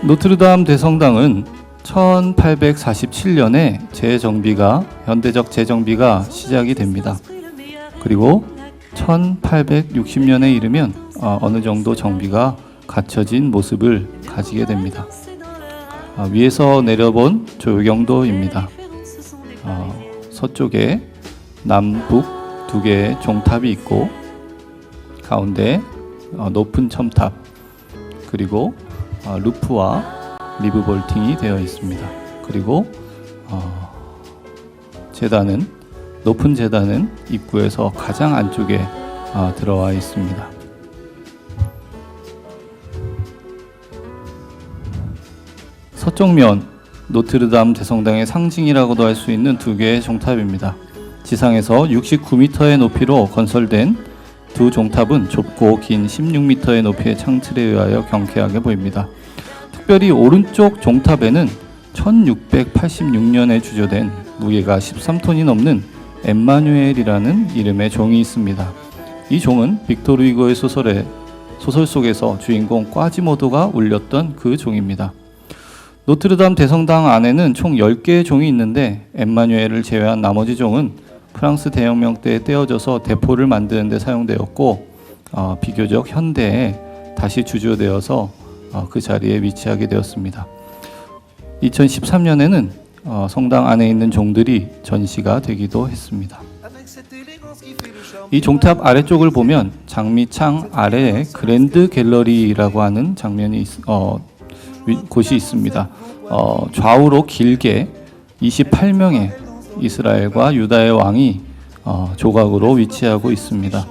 노트르담 대성당은 1847년에 현대적 재정비가 시작이 됩니다. 그리고 1860년에 이르면 어느 정도 정비가 갖춰진 모습을 가지게 됩니다. 위에서 내려본 조경도입니다. 서쪽에 남북 2개의 종탑이 있고 가운데 높은 첨탑, 그리고 루프와 리브 볼팅이 되어 있습니다. 그리고 높은 제단은 입구에서 가장 안쪽에 들어와 있습니다. 서쪽면 노트르담 대성당의 상징이라고도 할 수 있는 2개의 종탑입니다. 지상에서 69m의 높이로 건설된 2 종탑은 좁고 긴 16m의 높이의 창틀에 의하여 경쾌하게 보입니다. 특별히 오른쪽 종탑에는 1686년에 주조된 무게가 13톤이 넘는 엠마뉴엘이라는 이름의 종이 있습니다. 이 종은 빅토르 위고의 소설 속에서 주인공 꽈지모도가 울렸던 그 종입니다. 노트르담 대성당 안에는 총 10개의 종이 있는데 엠마뉴엘을 제외한 나머지 종은 프랑스 대혁명 때 떼어져서 대포를 만드는 데 사용되었고 비교적 현대에 다시 주조되어서 그 자리에 위치하게 되었습니다. 2013년에는 성당 안에 있는 종들이 전시가 되기도 했습니다. 이 종탑 아래쪽을 보면 장미창 아래에 그랜드 갤러리라고 하는 곳이 있습니다. 좌우로 길게 28명의 이스라엘과 유다의 왕이 조각으로 위치하고 있습니다.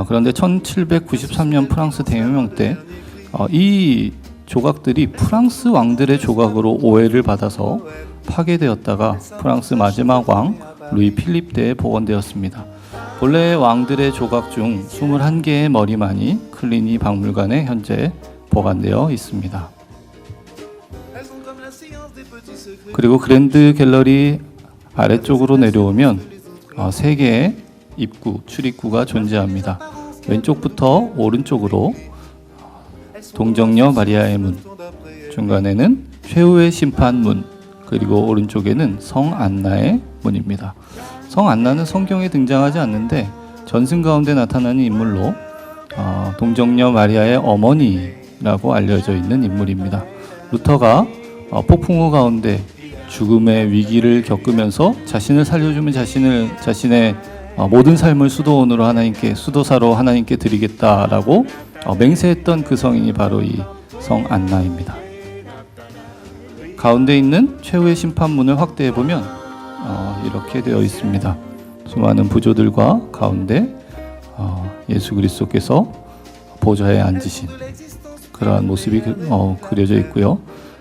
그런데 1793년 프랑스 대혁명 때 이 조각들이 프랑스 왕들의 조각으로 오해를 받아서 파괴되었다가 프랑스 마지막 왕 루이 필립 때에 복원되었습니다. 본래 왕들의 조각 중 21개의 머리만이 클리니 박물관에 현재 보관되어 있습니다. 그리고 그랜드 갤러리 아래쪽으로 내려오면 3개의 출입구가 존재합니다. 왼쪽부터 오른쪽으로 동정녀 마리아의 문, 중간에는 최후의 심판문, 그리고 오른쪽에는 성 안나의 문입니다. 성 안나는 성경에 등장하지 않는데 전승 가운데 나타나는 인물로 동정녀 마리아의 어머니라고 알려져 있는 인물입니다. 루터가 폭풍우 가운데 죽음의 위기를 겪으면서 자신을 살려주면 자신의 모든 삶을 수도사로 하나님께 드리겠다라고 맹세했던 그 성인이 바로 이 성 안나입니다. 가운데 있는 최후의 심판문을 확대해 보면 이렇게 되어 있습니다. 수많은 부조들과 가운데 예수 그리스도께서 보좌에 앉으신 그러한 모습이 그려져 있고요.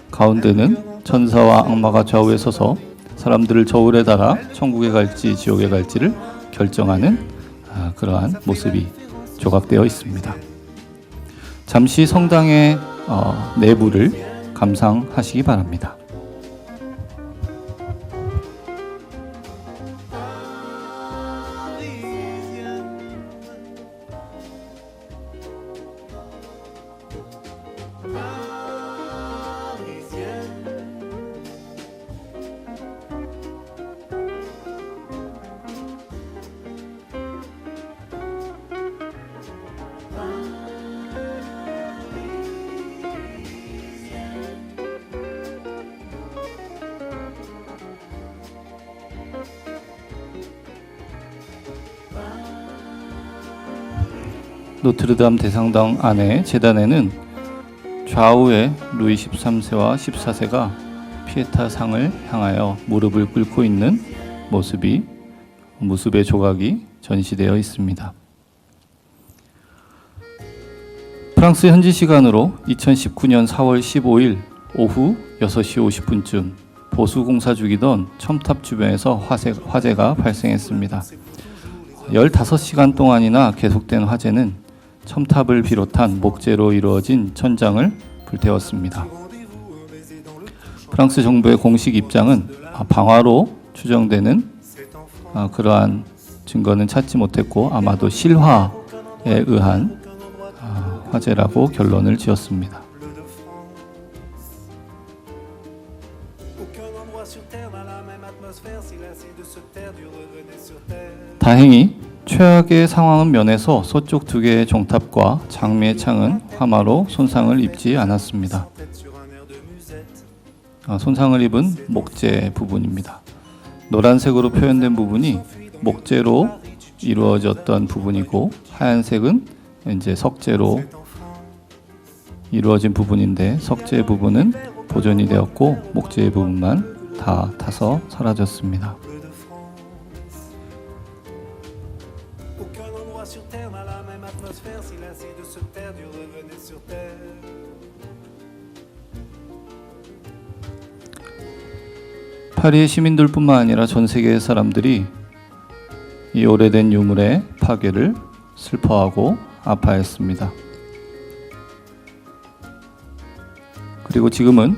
가운데는 천사와 악마가 좌우에 서서 사람들을 저울에 달아 천국에 갈지 지옥에 갈지를 결정하는 그러한 모습이 조각되어 있습니다. 잠시 성당의 내부를 감상하시기 바랍니다. 노트르담 대성당 안에 재단에는 좌우에 루이 13세와 14세가 피에타 상을 향하여 무릎을 꿇고 있는 모습의 조각이 전시되어 있습니다. 프랑스 현지 시간으로 2019년 4월 15일 오후 6시 50분쯤 보수 공사 중이던 첨탑 주변에서 화재가 발생했습니다. 15시간 동안이나 계속된 화재는 첨탑을 비롯한 목재로 이루어진 천장을 불태웠습니다. 프랑스 정부의 공식 입장은 방화로 추정되는 그러한 증거는 찾지 못했고 아마도 실화에 의한 화재라고 결론을 지었습니다. 다행히 최악의 상황은 면해서 서쪽 2개의 종탑과 장미의 창은 화마로 손상을 입지 않았습니다. 손상을 입은 목재 부분입니다. 노란색으로 표현된 부분이 목재로 이루어졌던 부분이고 하얀색은 이제 석재로 이루어진 부분인데 석재 부분은 보존이 되었고 목재 부분만 다 타서 사라졌습니다. 파리의 시민들뿐만 아니라 전 세계의 사람들이 이 오래된 유물의 파괴를 슬퍼하고 아파했습니다. 그리고 지금은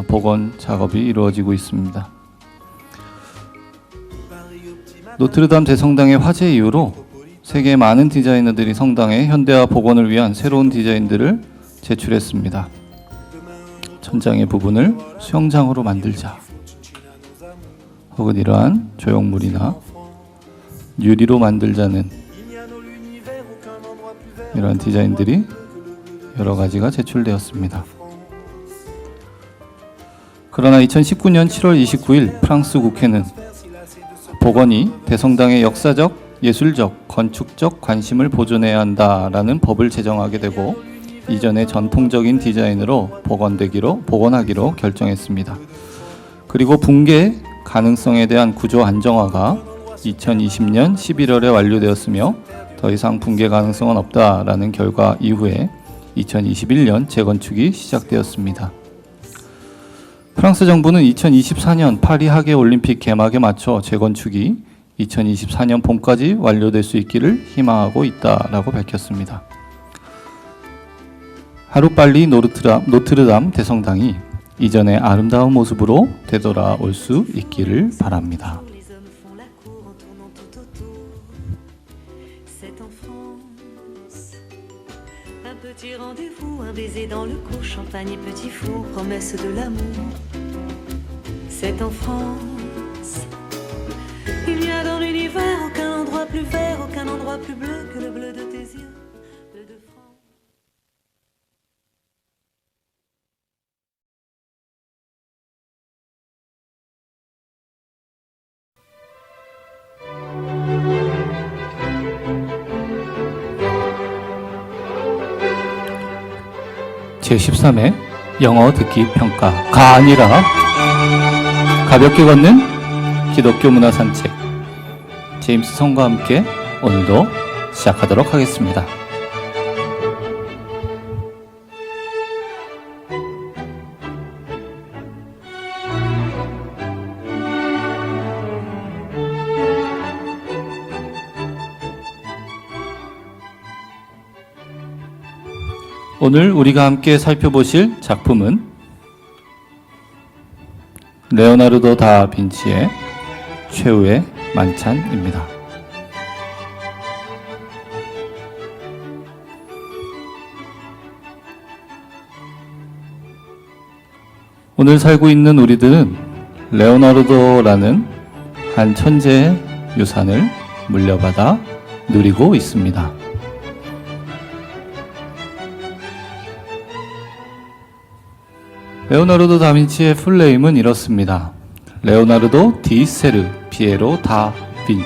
복원 작업이 이루어지고 있습니다. 노트르담 대성당의 화재 이후로 세계의 많은 디자이너들이 성당의 현대화 복원을 위한 새로운 디자인들을 제출했습니다. 천장의 부분을 수영장으로 만들자, 혹은 이러한 조형물이나 유리로 만들자는 이러한 디자인들이 여러 가지가 제출되었습니다. 그러나 2019년 7월 29일 프랑스 국회는 복원이 대성당의 역사적, 예술적, 건축적 관심을 보존해야 한다라는 법을 제정하게 되고 이전의 전통적인 디자인으로 복원하기로 결정했습니다. 그리고 붕괴 가능성에 대한 구조 안정화가 2020년 11월에 완료되었으며 더 이상 붕괴 가능성은 없다라는 결과 이후에 2021년 재건축이 시작되었습니다. 프랑스 정부는 2024년 파리 하계 올림픽 개막에 맞춰 재건축이 2024년 봄까지 완료될 수 있기를 희망하고 있다라고 밝혔습니다. 하루빨리 노트르담 대성당이 이전의 아름다운 모습으로 되돌아올 수 있기를 바랍니다. Les hommes font la cour en tournant tout autour. C'est en France. Un petit rendez-vous, un baiser dans le cou, champagne et petit four, promesse de l'amour. C'est en France. Il n'y a dans l'univers aucun endroit plus vert, aucun endroit plus bleu que le bleu de tes yeux, bleu de France. 제13회 영어 듣기 평가가 아니라 가볍게 걷는 기독교 문화 산책, 제임스 성과 함께 오늘도 시작하도록 하겠습니다. 오늘 우리가 함께 살펴보실 작품은 레오나르도 다빈치의 최후의 만찬입니다. 오늘 살고 있는 우리들은 레오나르도라는 한 천재의 유산을 물려받아 누리고 있습니다. 레오나르도 다빈치의 풀네임은 이렇습니다. 레오나르도 디 세르 피에로 다 빈치.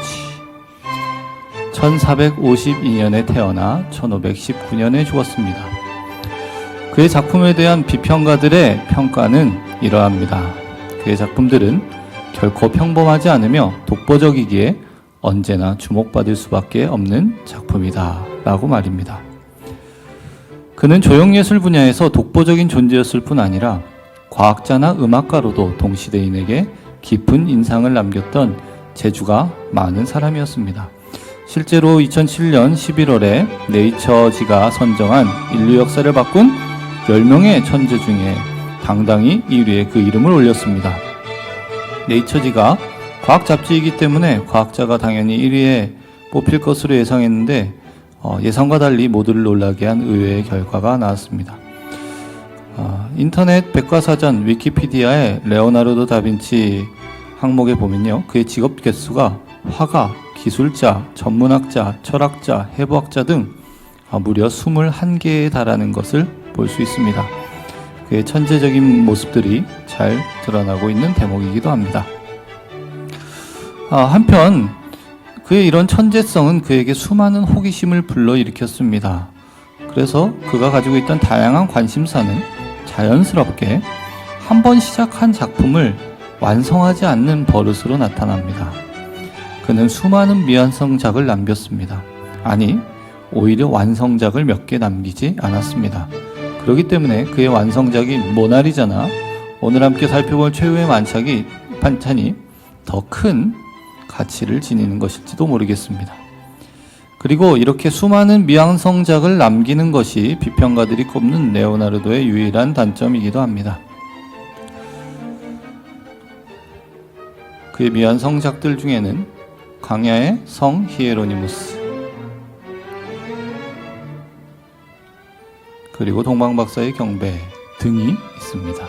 1452년에 태어나 1519년에 죽었습니다. 그의 작품에 대한 비평가들의 평가는 이러합니다. 그의 작품들은 결코 평범하지 않으며 독보적이기에 언제나 주목받을 수밖에 없는 작품이다 라고 말입니다. 그는 조형예술 분야에서 독보적인 존재였을 뿐 아니라 과학자나 음악가로도 동시대인에게 깊은 인상을 남겼던 재주가 많은 사람이었습니다. 실제로 2007년 11월에 네이처지가 선정한 인류 역사를 바꾼 10명의 천재 중에 당당히 1위에 그 이름을 올렸습니다. 네이처지가 과학 잡지이기 때문에 과학자가 당연히 1위에 뽑힐 것으로 예상했는데 예상과 달리 모두를 놀라게 한 의외의 결과가 나왔습니다. 인터넷 백과사전 위키피디아의 레오나르도 다빈치 항목에 보면요, 그의 직업 개수가 화가, 기술자, 전문학자, 철학자, 해부학자 등 무려 21개에 달하는 것을 볼 수 있습니다. 그의 천재적인 모습들이 잘 드러나고 있는 대목이기도 합니다. 한편 그의 이런 천재성은 그에게 수많은 호기심을 불러일으켰습니다. 그래서 그가 가지고 있던 다양한 관심사는 자연스럽게 한 번 시작한 작품을 완성하지 않는 버릇으로 나타납니다. 그는 수많은 미완성작을 남겼습니다. 아니, 오히려 완성작을 몇 개 남기지 않았습니다. 그렇기 때문에 그의 완성작이 모나리자나 오늘 함께 살펴볼 최후의 만찬이 더 큰 가치를 지니는 것일지도 모르겠습니다. 그리고 이렇게 수많은 미완성작을 남기는 것이 비평가들이 꼽는 레오나르도의 유일한 단점이기도 합니다. 그의 미완 성작들 중에는 광야의 성 히에로니무스, 그리고 동방박사의 경배 등이 있습니다.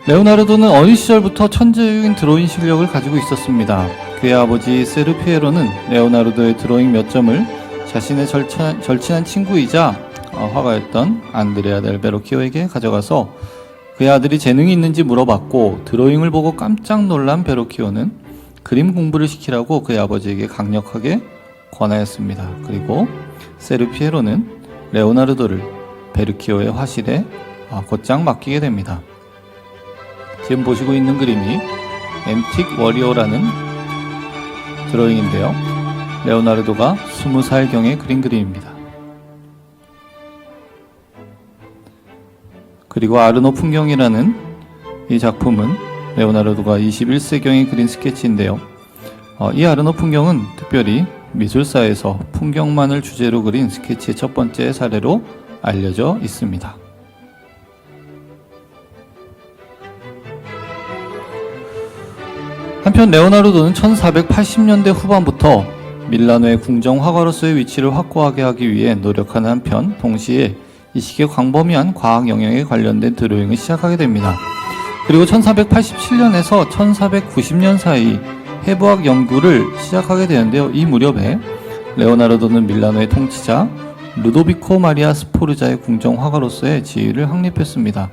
레오나르도는 어린 시절부터 천재적인 드로잉 실력을 가지고 있었습니다. 그의 아버지 세르피에로는 레오나르도의 드로잉 몇 점을 자신의 절친한 친구이자 화가였던 안드레아 델 베로키오에게 가져가서 그의 아들이 재능이 있는지 물어봤고, 드로잉을 보고 깜짝 놀란 베로키오는 그림 공부를 시키라고 그의 아버지에게 강력하게 권하였습니다. 그리고 세르피에로는 레오나르도를 베르키오의 화실에 곧장 맡기게 됩니다. 지금 보시고 있는 그림이 엠틱 워리어라는 드로잉인데요. 레오나르도가 20살경에 그린 그림입니다. 그리고 아르노 풍경이라는 이 작품은 레오나르도가 21세경에 그린 스케치인데요. 이 아르노 풍경은 특별히 미술사에서 풍경만을 주제로 그린 스케치의 첫 번째 사례로 알려져 있습니다. 한편 레오나르도는 1480년대 후반부터 밀라노의 궁정 화가로서의 위치를 확고하게 하기 위해 노력하는 한편, 동시에 이 시기에 광범위한 과학 영역에 관련된 드로잉을 시작하게 됩니다. 그리고 1487년에서 1490년 사이 해부학 연구를 시작하게 되는데요. 이 무렵에 레오나르도는 밀라노의 통치자 루도비코 마리아 스포르자의 궁정 화가로서의 지위를 확립했습니다.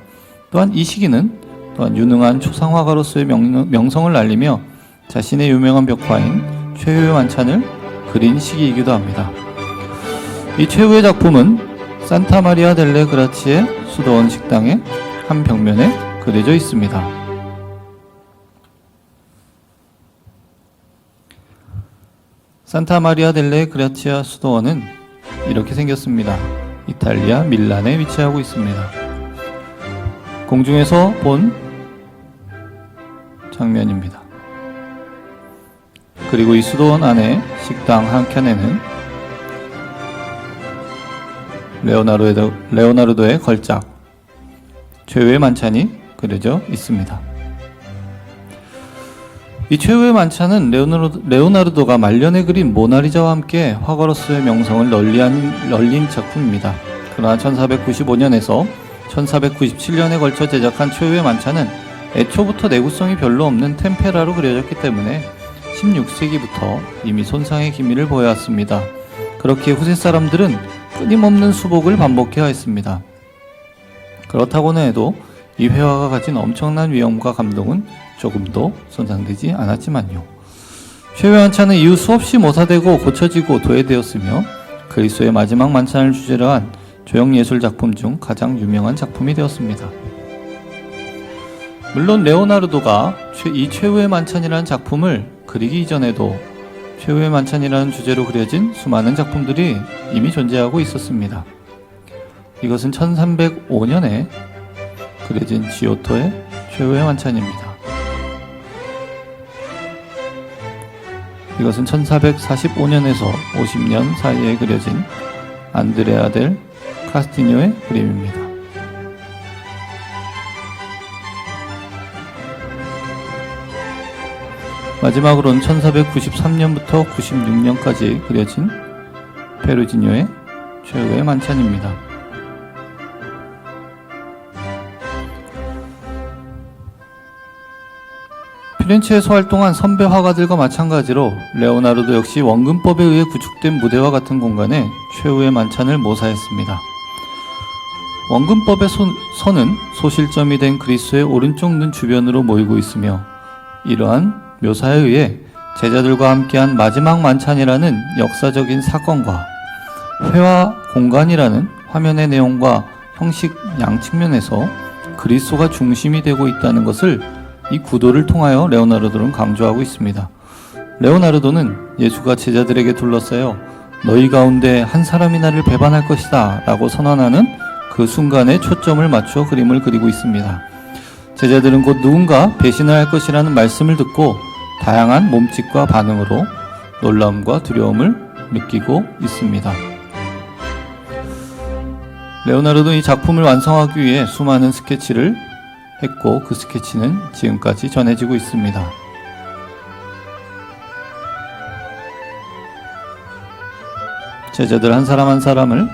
또한 이 시기는 유능한 초상 화가로서의 명성을 날리며 자신의 유명한 벽화인 최후의 만찬을 그린 시기이기도 합니다. 이 최후의 작품은 산타 마리아 델레 그라치의 수도원 식당의 한 벽면에 그려져 있습니다. 산타 마리아 델레 그라치아 수도원은 이렇게 생겼습니다. 이탈리아 밀란에 위치하고 있습니다. 공중에서 본 장면입니다. 그리고 이 수도원 안에 식당 한 켠에는 레오나르도의 걸작 최후의 만찬이 그려져 있습니다. 이 최후의 만찬은 레오나르도가 말년에 그린 모나리자와 함께 화가로서의 명성을 널린 작품입니다. 그러나 1495년에서 1497년에 걸쳐 제작한 최후의 만찬은 애초부터 내구성이 별로 없는 템페라로 그려졌기 때문에 16세기부터 이미 손상의 기미를 보여왔습니다. 그렇기에 후세 사람들은 끊임없는 수복을 반복해야 했습니다. 그렇다고는 해도 이 회화가 가진 엄청난 위엄과 감동은 조금도 손상되지 않았지만요. 최후의 만찬은 이후 수없이 모사되고 고쳐지고 도외되었으며 그리스도의 마지막 만찬을 주제로 한 조형예술 작품 중 가장 유명한 작품이 되었습니다. 물론 레오나르도가 이 최후의 만찬이라는 작품을 그리기 이전에도 최후의 만찬이라는 주제로 그려진 수많은 작품들이 이미 존재하고 있었습니다. 이것은 1305년에 그려진 지오토의 최후의 만찬입니다. 이것은 1445년에서 50년 사이에 그려진 안드레아 델 카스티뇨의 그림입니다. 마지막으로는 1493년부터 96년까지 그려진 페루지뇨의 최후의 만찬입니다. 피렌체에서 활동한 선배 화가들과 마찬가지로 레오나르도 역시 원근법에 의해 구축된 무대와 같은 공간에 최후의 만찬을 모사했습니다. 원근법의 선은 소실점이 된 그리스도의 오른쪽 눈 주변으로 모이고 있으며, 이러한 묘사에 의해 제자들과 함께한 마지막 만찬이라는 역사적인 사건과 회화 공간이라는 화면의 내용과 형식 양 측면에서 그리스도가 중심이 되고 있다는 것을 이 구도를 통하여 레오나르도는 강조하고 있습니다. 레오나르도는 예수가 제자들에게 둘러싸여 너희 가운데 한 사람이 나를 배반할 것이다 라고 선언하는 그 순간에 초점을 맞추어 그림을 그리고 있습니다. 제자들은 곧 누군가 배신을 할 것이라는 말씀을 듣고 다양한 몸짓과 반응으로 놀라움과 두려움을 느끼고 있습니다. 레오나르도는 이 작품을 완성하기 위해 수많은 스케치를 했고 그 스케치는 지금까지 전해지고 있습니다. 제자들 한 사람 한 사람을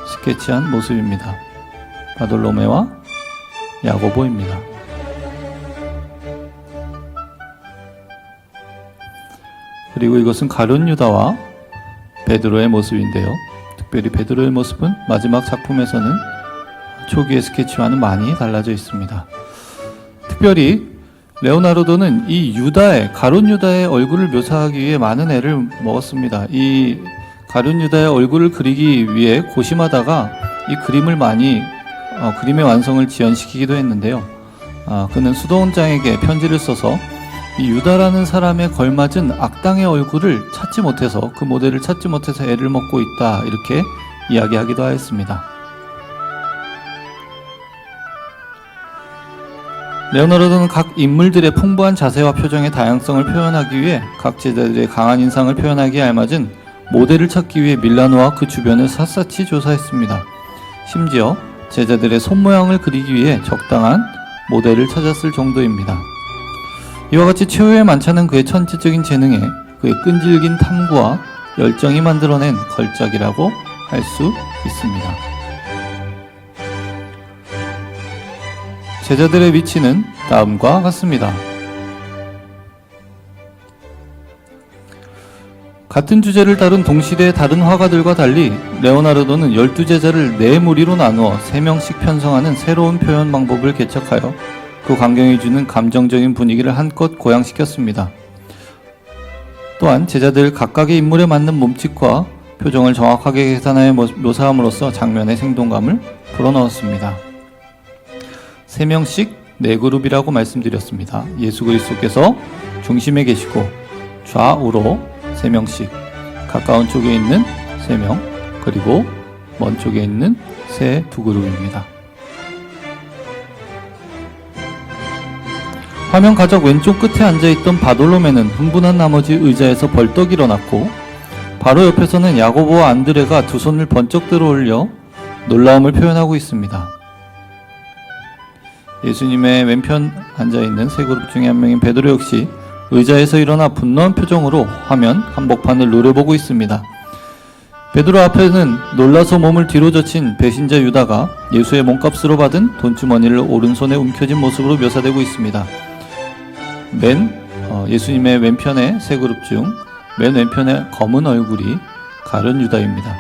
스케치한 모습입니다. 바돌로메와 야고보입니다. 그리고 이것은 가룟 유다와 베드로의 모습인데요. 특별히 베드로의 모습은 마지막 작품에서는 초기의 스케치와는 많이 달라져 있습니다. 특별히 레오나르도는 이 유다의 가룟 유다의 얼굴을 묘사하기 위해 많은 애를 먹었습니다. 이 가룟 유다의 얼굴을 그리기 위해 고심하다가 이 그림을 많이 그림의 완성을 지연시키기도 했는데요. 그는 수도원장에게 편지를 써서 이 유다라는 사람에 걸맞은 악당의 얼굴을 찾지 못해서 그 모델을 찾지 못해서 애를 먹고 있다 이렇게 이야기하기도 하였습니다. 레오나르도는 각 인물들의 풍부한 자세와 표정의 다양성을 표현하기 위해 각 제자들의 강한 인상을 표현하기에 알맞은 모델을 찾기 위해 밀라노와 그 주변을 샅샅이 조사했습니다. 심지어 제자들의 손모양을 그리기 위해 적당한 모델을 찾았을 정도입니다. 이와 같이 최후의 만찬은 그의 천재적인 재능에 그의 끈질긴 탐구와 열정이 만들어낸 걸작이라고 할 수 있습니다. 제자들의 위치는 다음과 같습니다. 같은 주제를 다룬 동시대의 다른 화가들과 달리 레오나르도는 12제자를 4무리로 나누어 3명씩 편성하는 새로운 표현 방법을 개척하여 그 광경이 주는 감정적인 분위기를 한껏 고양시켰습니다. 또한 제자들 각각의 인물에 맞는 몸짓과 표정을 정확하게 계산하여 묘사함으로써 장면의 생동감을 불어넣었습니다. 3명씩 4그룹이라고 말씀드렸습니다. 예수 그리스도께서 중심에 계시고 좌우로 3명씩, 가까운 쪽에 있는 3명, 그리고 먼 쪽에 있는 새 2그룹입니다. 화면 가장 왼쪽 끝에 앉아있던 바돌로메는 흥분한 나머지 의자에서 벌떡 일어났고 바로 옆에서는 야고보와 안드레가 두 손을 번쩍 들어 올려 놀라움을 표현하고 있습니다. 예수님의 왼편 앉아있는 세 그룹 중에 한 명인 베드로 역시 의자에서 일어나 분노한 표정으로 화면 한복판을 노려보고 있습니다. 베드로 앞에는 놀라서 몸을 뒤로 젖힌 배신자 유다가 예수의 몸값으로 받은 돈주머니를 오른손에 움켜쥔 모습으로 묘사되고 있습니다. 예수님의 왼편의 세 그룹 중 맨 왼편의 검은 얼굴이 가룟 유다입니다.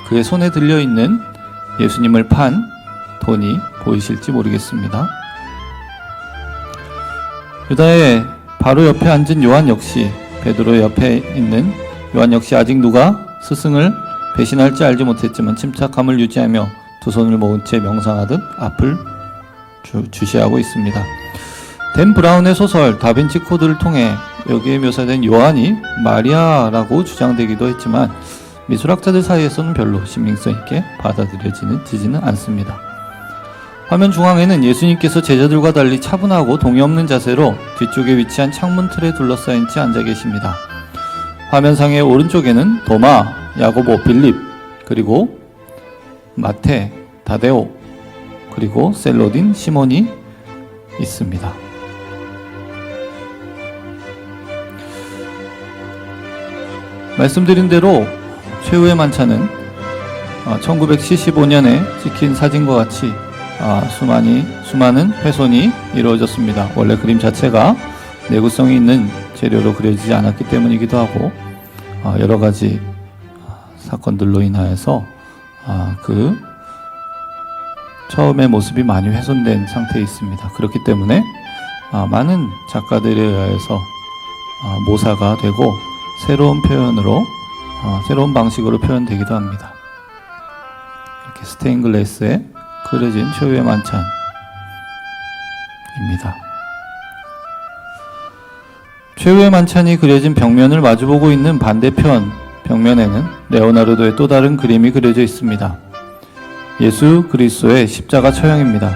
그의 손에 들려있는 예수님을 판 돈이 보이실지 모르겠습니다. 유다의 바로 옆에 앉은 요한 역시, 베드로 옆에 있는 요한 역시 아직 누가 스승을 배신할지 알지 못했지만 침착함을 유지하며 두 손을 모은 채 명상하듯 앞을 주시하고 있습니다. 댄 브라운의 소설 다빈치 코드를 통해 여기에 묘사된 요한이 마리아라고 주장되기도 했지만 미술학자들 사이에서는 별로 신빙성 있게 받아들여지지는 않습니다. 화면 중앙에는 예수님께서 제자들과 달리 차분하고 동의 없는 자세로 뒤쪽에 위치한 창문 틀에 둘러싸인 채 앉아 계십니다. 화면상의 오른쪽에는 도마, 야고보, 빌립, 그리고 마테, 다데오, 그리고 셀로딘, 시몬이 있습니다. 말씀드린 대로 최후의 만찬은 1975년에 찍힌 사진과 같이 수많은 훼손이 이루어졌습니다. 원래 그림 자체가 내구성이 있는 재료로 그려지지 않았기 때문이기도 하고 여러 가지 사건들로 인하여서 그 처음의 모습이 많이 훼손된 상태에 있습니다. 그렇기 때문에 많은 작가들에 의해서 모사가 되고 새로운 표현으로 새로운 방식으로 표현되기도 합니다. 이렇게 스테인글라스에 그려진 최후의 만찬입니다. 최후의 만찬이 그려진 벽면을 마주보고 있는 반대편 벽면에는 레오나르도의 또 다른 그림이 그려져 있습니다. 예수 그리스도의 십자가 처형입니다.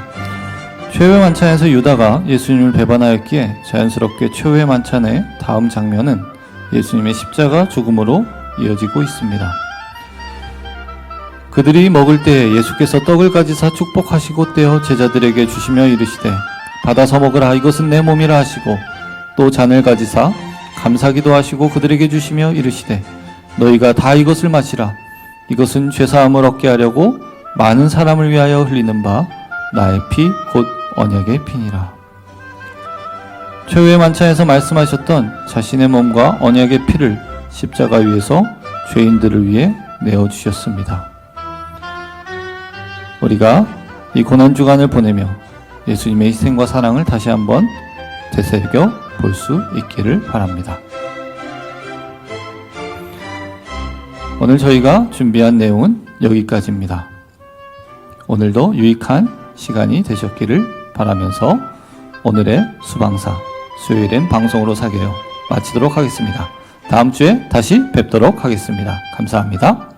최후의 만찬에서 유다가 예수님을 배반하였기에 자연스럽게 최후의 만찬의 다음 장면은 예수님의 십자가 죽음으로 이어지고 있습니다. 그들이 먹을 때에 예수께서 떡을 가지사 축복하시고 떼어 제자들에게 주시며 이르시되 받아서 먹으라 이것은 내 몸이라 하시고 또 잔을 가지사 감사기도 하시고 그들에게 주시며 이르시되 너희가 다 이것을 마시라 이것은 죄사함을 얻게 하려고 많은 사람을 위하여 흘리는 바 나의 피 곧 언약의 피니라. 최후의 만찬에서 말씀하셨던 자신의 몸과 언약의 피를 십자가 위에서 죄인들을 위해 내어주셨습니다. 우리가 이 고난주간을 보내며 예수님의 희생과 사랑을 다시 한번 되새겨 볼 수 있기를 바랍니다. 오늘 저희가 준비한 내용은 여기까지입니다. 오늘도 유익한 시간이 되셨기를 바라면서 오늘의 수방사 수요일엔 방송으로 사겨요 마치도록 하겠습니다. 다음 주에 다시 뵙도록 하겠습니다. 감사합니다.